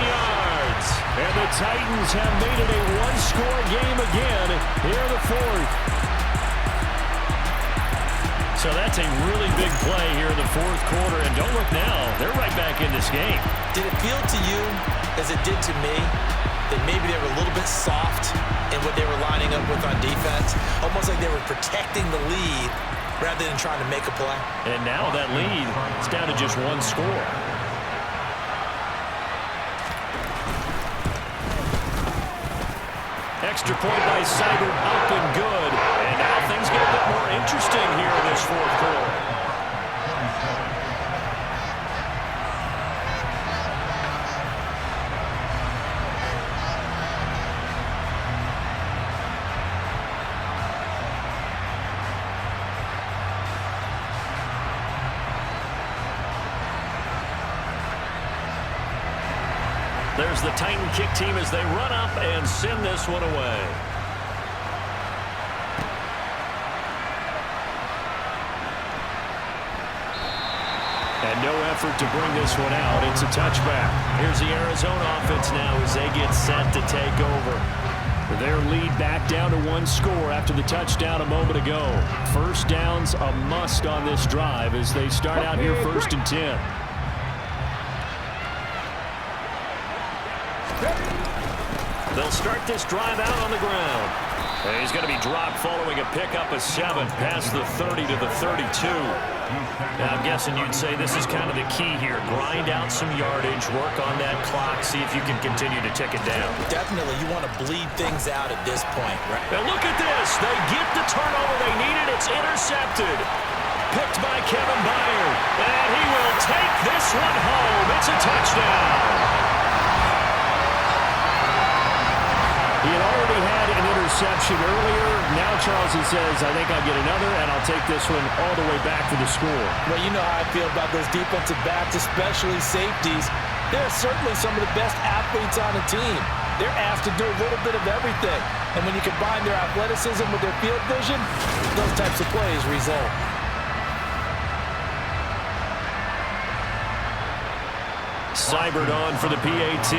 yards. And the Titans have made it a one-score game again here in the fourth. So that's a really big play here in the fourth quarter. And don't look now, they're right back in this game. Did it feel to you, as it did to me, that maybe they were a little bit soft in what they were lining up with on defense? Almost like they were protecting the lead rather than trying to make a play. And now that lead is down to just one score. Extra point by Seibert, up and good. And now things get a bit more interesting here in this fourth quarter. There's the Titan kick team as they run up and send this one away. And no effort to bring this one out. It's a touchback. Here's the Arizona offense now as they get set to take over. Their lead back down to one score after the touchdown a moment ago. First down's a must on this drive as they start out here 1st and 10. They'll start this drive out on the ground. And he's going to be dropped following a pickup of 7 past the 30 to the 32. Now, I'm guessing you'd say this is kind of the key here. Grind out some yardage, work on that clock, see if you can continue to tick it down. Definitely, you want to bleed things out at this point, right? And look at this. They get the turnover they needed. It's intercepted. Picked by Kevin Byard. And he will take this one home. It's a touchdown. He had already had an interception earlier. Now Charleston says, I think I'll get another, and I'll take this one all the way back for the score. Well, you know how I feel about those defensive backs, especially safeties. They're certainly some of the best athletes on the team. They're asked to do a little bit of everything. And when you combine their athleticism with their field vision, those types of plays result. Seibert on for the PAT.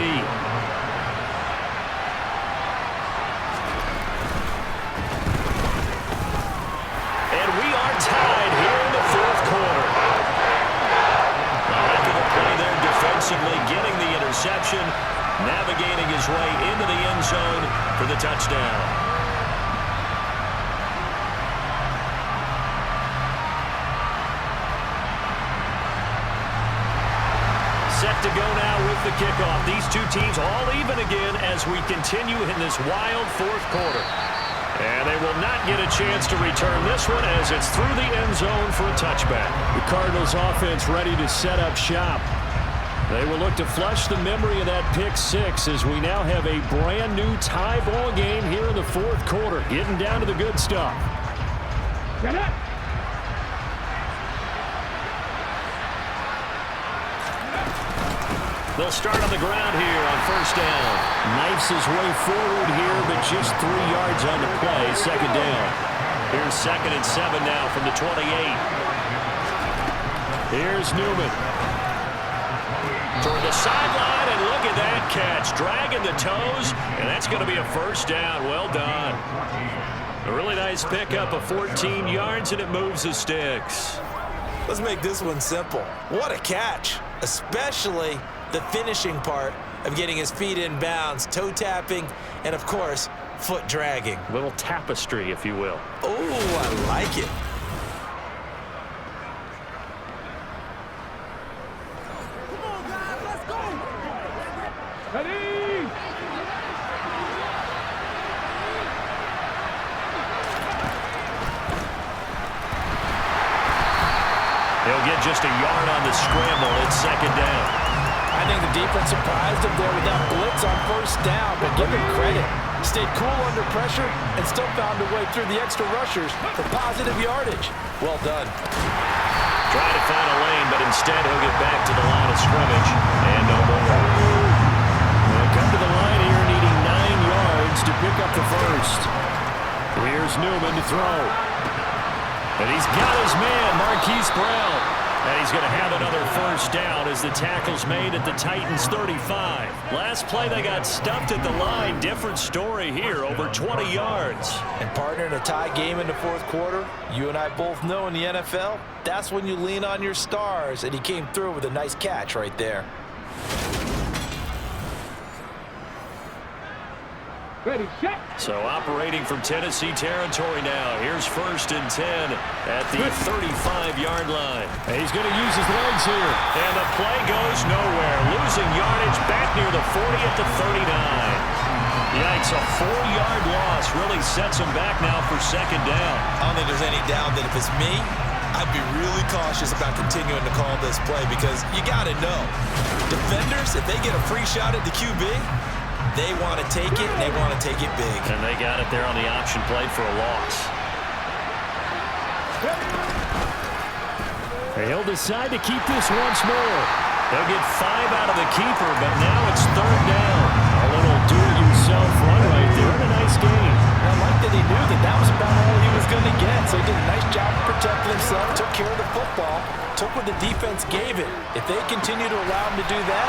Tied here in the fourth quarter. Heck of a play there defensively, getting the interception, navigating his way into the end zone for the touchdown. Set to go now with the kickoff. These two teams all even again as we continue in this wild fourth quarter. And they will not get a chance to return this one as it's through the end zone for a touchback. The Cardinals offense ready to set up shop. They will look to flush the memory of that pick 6 as we now have a brand new tie ball game here in the fourth quarter. Getting down to the good stuff. Get it. They'll start on the ground here on first down. Knifes his way forward here, but just 3 yards on the play. Second down. Here's 2nd and 7 now from the 28. Here's Newman. Toward the sideline, and look at that catch. Dragging the toes, and that's going to be a first down. Well done. A really nice pickup of 14 yards, and it moves the sticks. Let's make this one simple. What a catch, especially the finishing part of getting his feet in bounds, toe tapping, and of course, foot dragging. A little tapestry, if you will. Oh, I like it. Ready? He'll get just a yard on the scramble. It's second down. I think the defense surprised him there with that blitz on first down, but give him credit. Stayed cool under pressure and still found a way through the extra rushers for positive yardage. Well done. Try to find a lane, but instead he'll get back to the line of scrimmage. And no more. They'll come to the line here needing 9 yards to pick up the first. Here's Newman to throw. And he's got his man, Marquise Brown. And he's going to have another first down as the tackle's made at the Titans' 35. Last play, they got stuffed at the line. Different story here, over 20 yards. And partner, in a tie game in the fourth quarter, you and I both know in the NFL, that's when you lean on your stars, and he came through with a nice catch right there. Ready, set. So operating from Tennessee territory now. Here's 1st and 10 at the 35-yard line. And he's going to use his legs here. And the play goes nowhere. Losing yardage back near the 40 at the 39. Yikes, a 4-yard loss really sets him back now for second down. I don't think there's any doubt that if it's me, I'd be really cautious about continuing to call this play because you got to know, defenders, if they get a free shot at the QB, they want to take it, and they want to take it big. And they got it there on the option play for a loss. He'll decide to keep this once more. They'll get 5 out of the keeper, but now it's 3rd down. A little do-it-yourself run right there, and a nice game. I like that he knew that that was about all he was going to get, so he did a nice job of protecting himself, took care of the football, took what the defense gave it. If they continue to allow him to do that,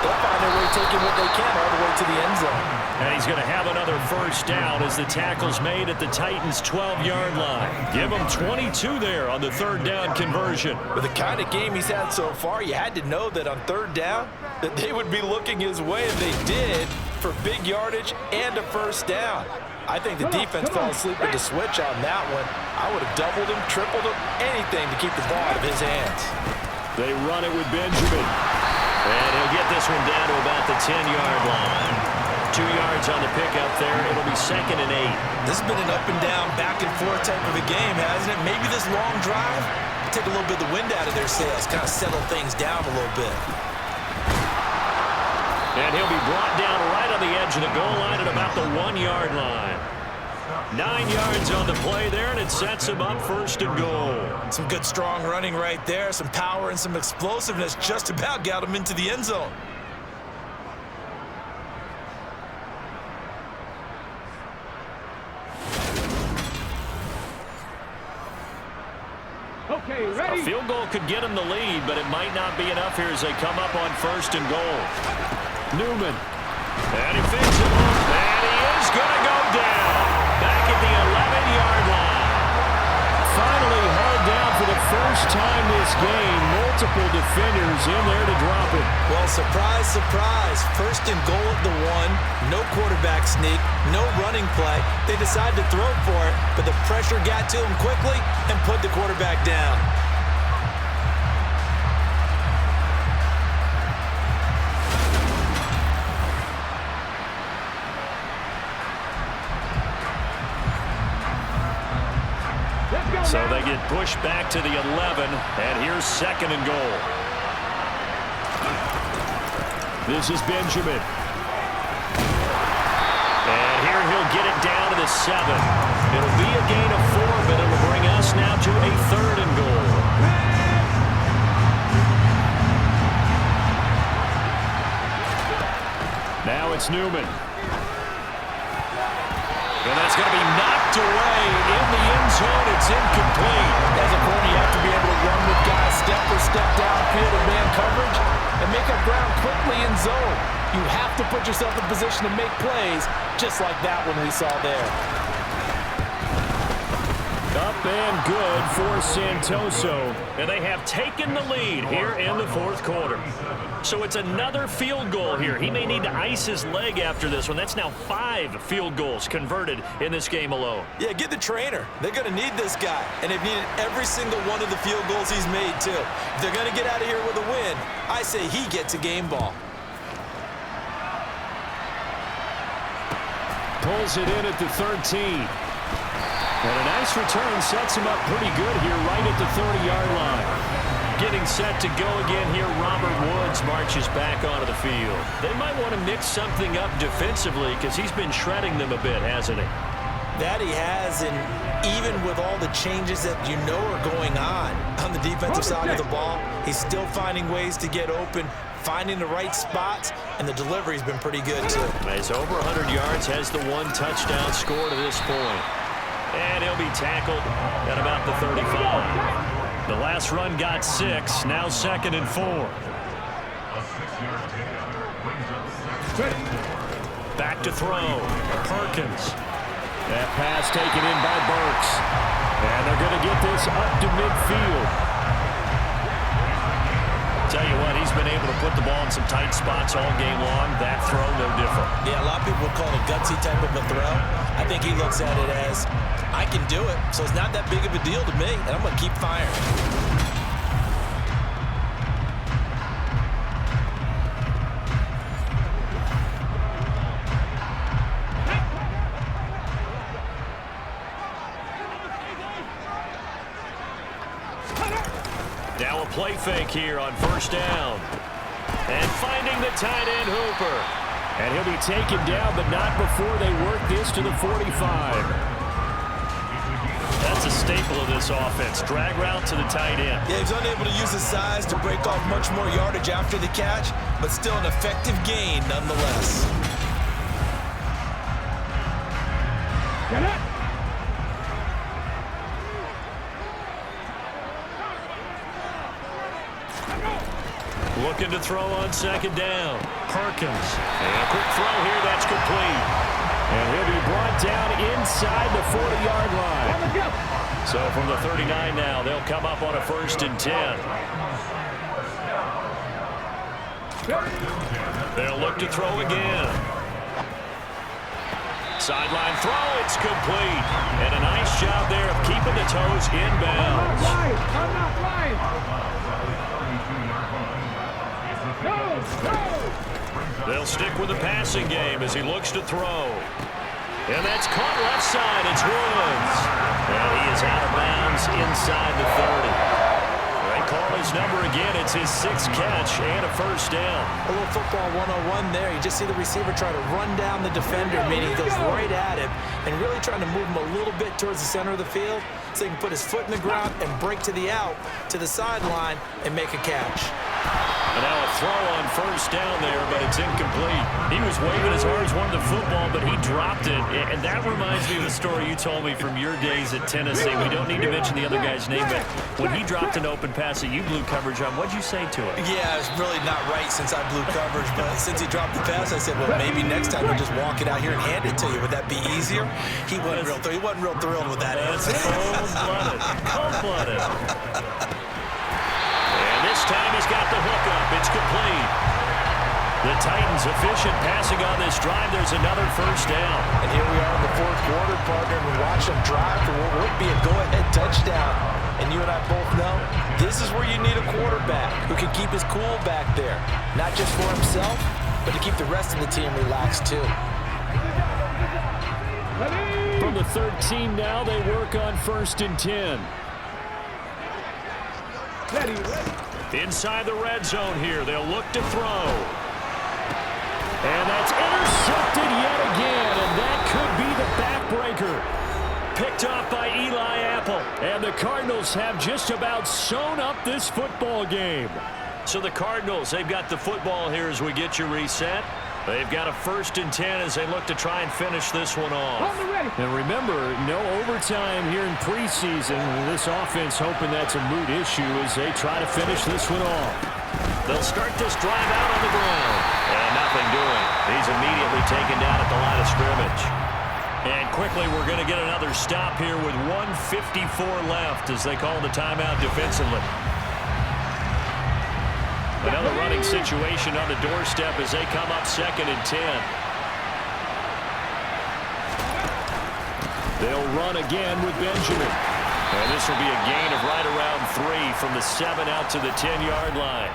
they'll find their way taking what they can all the way to the end zone. And he's going to have another first down as the tackle's made at the Titans' 12-yard line. Give him 22 there on the 3rd down conversion. With the kind of game he's had so far, you had to know that on 3rd down, that they would be looking his way, and they did, for big yardage and a first down. I think the defense fell asleep with the switch on that one. I would have doubled him, tripled him, anything to keep the ball out of his hands. They run it with Benjamin. And he'll get this one down to about the 10-yard line. 2 yards on the pickup there. It'll be 2nd and 8. This has been an up and down, back and forth type of a game, hasn't it? Maybe this long drive take a little bit of the wind out of their sails, kind of settle things down a little bit. And he'll be brought down right on the edge of the goal line at about the 1-yard line. 9 yards on the play there, and it sets him up 1st and goal. Some good strong running right there, some power and some explosiveness just about got him into the end zone. Okay, ready. A field goal could get him the lead, but it might not be enough here as they come up on 1st and goal. Newman. And he fakes it off, and he is going to go down. Back at the 11-yard line. Finally held down for the first time this game. Multiple defenders in there to drop it. Well, surprise, surprise. 1st and goal at the 1. No quarterback sneak, no running play. They decided to throw for it, but the pressure got to him quickly and put the quarterback down. So they get pushed back to the 11, and here's 2nd and goal. This is Benjamin. And here he'll get it down to the 7. It'll be a gain of 4, but it'll bring us now to a 3rd and goal. Now it's Newman. And that's going to be knocked away in the end zone. It's incomplete. As a corner, you have to be able to run with guys step or step downfield in man coverage and make up ground quickly in zone. You have to put yourself in position to make plays, just like that one we saw there. Up and good for Santoso. And they have taken the lead here in the fourth quarter. So it's another field goal here. He may need to ice his leg after this one. That's now 5 field goals converted in this game alone. Yeah, get the trainer. They're going to need this guy. And they've needed every single one of the field goals he's made, too. If they're going to get out of here with a win, I say he gets a game ball. Pulls it in at the 13. And a nice return sets him up pretty good here right at the 30-yard line. Getting set to go again here, Robert Woods marches back onto the field. They might want to mix something up defensively because he's been shredding them a bit, hasn't he? That he has, and even with all the changes that you know are going on the defensive side of the ball, he's still finding ways to get open, finding the right spots, and the delivery's been pretty good, too. He's over 100 yards, has the 1 touchdown score to this point. And he'll be tackled at about the 35. The last run got 6, now 2nd and 4. Back to throw, Perkins. That pass taken in by Burks. And they're going to get this up to midfield. Tell you what, he's been able to put the ball in some tight spots all game long. That throw, no different. Yeah, a lot of people would call it a gutsy type of a throw. I think he looks at it as, I can do it, so it's not that big of a deal to me, and I'm going to keep firing. Now a play fake here on first down. And finding the tight end Hooper. And he'll be taken down, but not before they work this to the 45. That's a staple of this offense. Drag route to the tight end. Yeah, he's unable to use his size to break off much more yardage after the catch, but still an effective gain nonetheless. Get it. Looking to throw on second down. Perkins. And a quick throw here. That's complete. And he'll be brought down inside the 40-yard line. So from the 39 now, they'll come up on a 1st and 10. They'll look to throw again. Sideline throw. It's complete. And a nice job there of keeping the toes inbounds. I'm not lying. They'll stick with the passing game as he looks to throw. And that's caught left side. It's Woods. And he is out of bounds inside the 30. They call his number again. It's his 6th catch and a 1st down. A little football 101 there. You just see the receiver try to run down the defender, meaning he goes right at him and really trying to move him a little bit towards the center of the field so he can put his foot in the ground and break to the out, to the sideline, and make a catch. And now a throw on 1st down there, but it's incomplete. He was waving as hard as wanted the football, but he dropped it. And that reminds me of the story you told me from your days at Tennessee. We don't need to mention the other guy's name, but when he dropped an open pass that you blew coverage on, what'd you say to him? Yeah, it's really not right since I blew coverage, but since he dropped the pass, I said, well, maybe next time he'll just walk it out here and hand it to you. Would that be easier? He wasn't real thrilled with that answer. Cold-blooded. Cold-blooded. This time he's got the hook up. It's complete. The Titans efficient passing on this drive. There's another 1st down. And here we are in the 4th quarter, partner, and we watch them drive for what would be a go-ahead touchdown. And you and I both know this is where you need a quarterback who can keep his cool back there. Not just for himself, but to keep the rest of the team relaxed too. From the 13 now, they work on 1st and 10. Ready. Inside the red zone here. They'll look to throw. And that's intercepted yet again. And that could be the backbreaker. Picked off by Eli Apple. And the Cardinals have just about sewn up this football game. So the Cardinals, they've got the football here as we get you reset. They've got a 1st and 10 as they look to try and finish this one off. And remember, no overtime here in preseason. This offense hoping that's a moot issue as they try to finish this one off. They'll start this drive out on the ground. And nothing doing. He's immediately taken down at the line of scrimmage. And quickly we're going to get another stop here with 1:54 left as they call the timeout defensively. Another running situation on the doorstep as they come up 2nd and 10. They'll run again with Benjamin. And this will be a gain of right around 3 from the 7 out to the 10-yard line.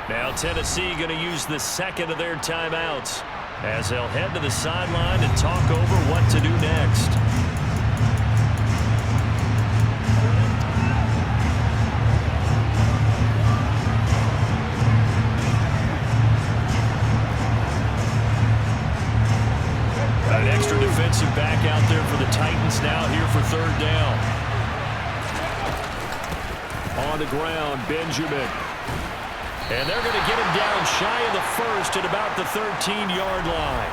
Now Tennessee going to use the 2nd of their timeouts as they'll head to the sideline and talk over what to do next. An extra defensive back out there for the Titans now here for 3rd down. On the ground, Benjamin. And they're going to get him down shy of the 1st at about the 13-yard line.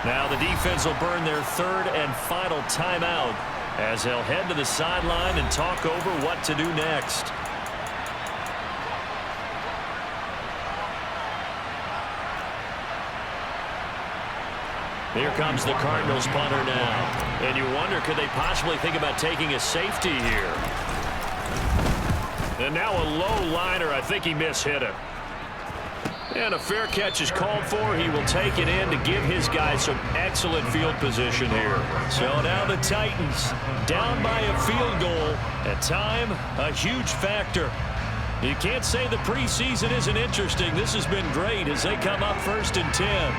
Now the defense will burn their 3rd and final timeout as they'll head to the sideline and talk over what to do next. Here comes the Cardinals punter now. And you wonder, could they possibly think about taking a safety here? And now a low liner. I think he mishit him. And a fair catch is called for. He will take it in to give his guys some excellent field position here. So now the Titans down by a field goal. At time, a huge factor. You can't say the preseason isn't interesting. This has been great as they come up 1st and 10.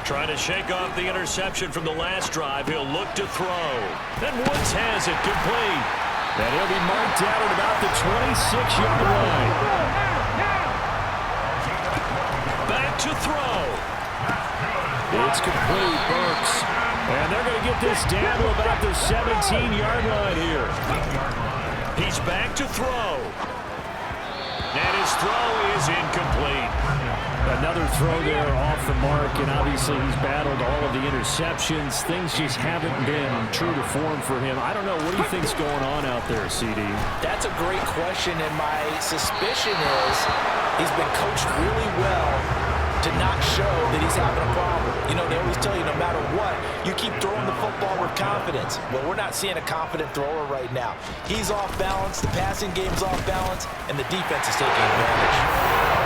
Trying to shake off the interception from the last drive. He'll look to throw. And Woods has it complete. And he'll be marked down at about the 26-yard line. Back to throw. It's complete, Burks. And they're going to get this down to about the 17-yard line here. He's back to throw. And his throw is incomplete. Another throw there off the mark, and obviously he's battled all of the interceptions. Things just haven't been true to form for him. I don't know. What do you think's going on out there, CD? That's a great question, and my suspicion is he's been coached really well to not show that he's having a problem. You know, they always tell you no matter what, you keep throwing the football with confidence. Well, we're not seeing a confident thrower right now. He's off balance, the passing game's off balance, and the defense is taking advantage.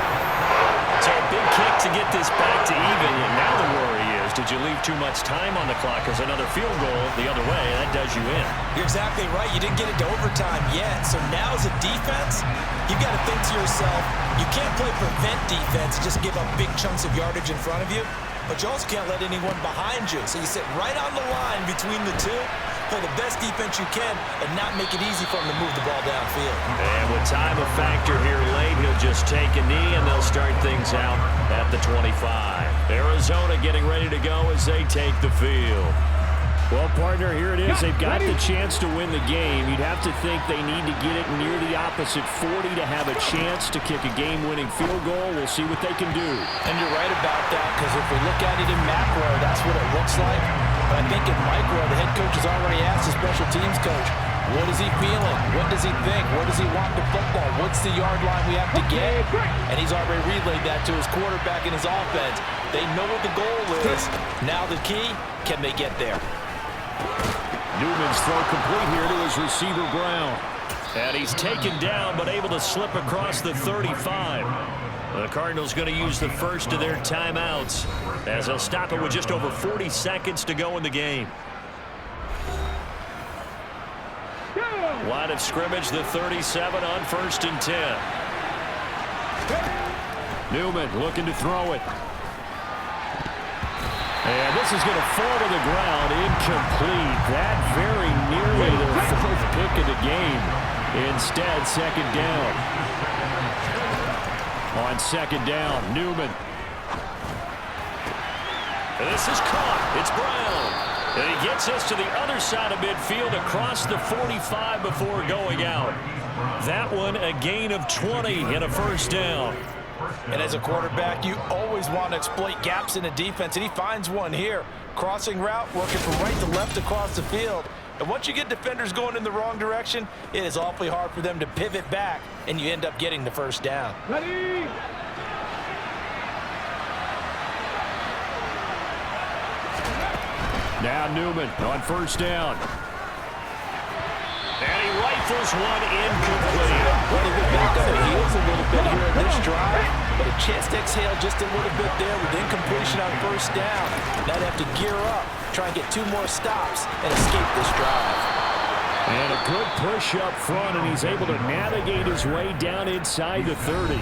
So a big kick to get this back to even, and now the worry is, did you leave too much time on the clock? Because another field goal the other way, that does you in. You're exactly right. You didn't get into overtime yet. So now as a defense, you've got to think to yourself, you can't play prevent defense and just give up big chunks of yardage in front of you, but you also can't let anyone behind you. So you sit right on the line between the two, play the best defense you can, and not make it easy for them to move the ball downfield. And with time a factor here late, he'll just take a knee, and they'll start things out at the 25. Arizona getting ready to go as they take the field. Well, partner, here it is. They've got the chance to win the game. You'd have to think they need to get it near the opposite 40 to have a chance to kick a game-winning field goal. We'll see what they can do. And you're right about that, because if we look at it in macro, that's what it looks like. But I think in micro, the head coach has already asked the special teams coach, what is he feeling? What does he think? Where does he want the football? What's the yard line we have to get? And he's already relayed that to his quarterback and his offense. They know what the goal is. Now the key, can they get there? Newman's throw complete here to his receiver, Brown. And he's taken down, but able to slip across the 35. The Cardinals going to use the first of their timeouts as they'll stop it with just over 40 seconds to go in the game. Line of scrimmage, the 37 on 1st and 10. Newman looking to throw it. And this is going to fall to the ground, incomplete. That very nearly their 4th pick of the game. Instead, 2nd down. On 2nd down, Newman. And this is caught. It's Brown. And he gets us to the other side of midfield across the 45 before going out. That one a gain of 20 and a first down. And as a quarterback, you always want to exploit gaps in the defense, and he finds one here. Crossing route, working from right to left across the field. And once you get defenders going in the wrong direction, it is awfully hard for them to pivot back, and you end up getting the first down. Ready. Now Newman on first down. And he rifles one incomplete. Well, they get back on their heels a little bit here in this drive, but a chance to exhale just a little bit there with incompletion on first down. Now they have to gear up, try and get 2 more stops, and escape this drive. And a good push up front, and he's able to navigate his way down inside the 30.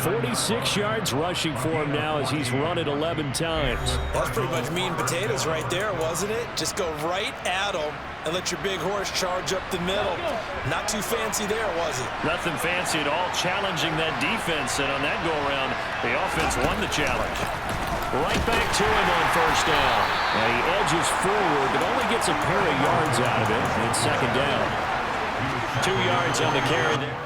46 yards rushing for him now as he's run it 11 times. That's pretty much meat and potatoes right there, wasn't it? Just go right at them and let your big horse charge up the middle. Not too fancy there, was it? Nothing fancy at all, challenging that defense, and on that go-around, the offense won the challenge. Right back to him on first down. And he edges forward, but only gets a pair of yards out of it in second down. 2 yards on the carry there.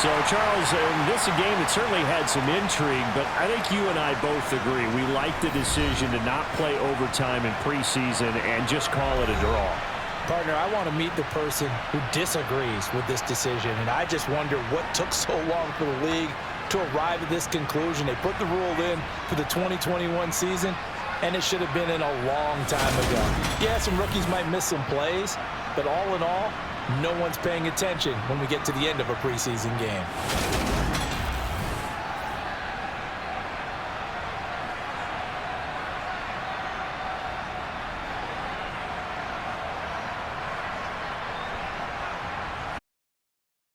So, Charles, this is a game that certainly had some intrigue, but I think you and I both agree. We like the decision to not play overtime in preseason and just call it a draw. Partner, I want to meet the person who disagrees with this decision, and I just wonder what took so long for the league to arrive at this conclusion. They put the rule in for the 2021 season, and it should have been in a long time ago. Yeah, some rookies might miss some plays, but all in all, no one's paying attention when we get to the end of a preseason game.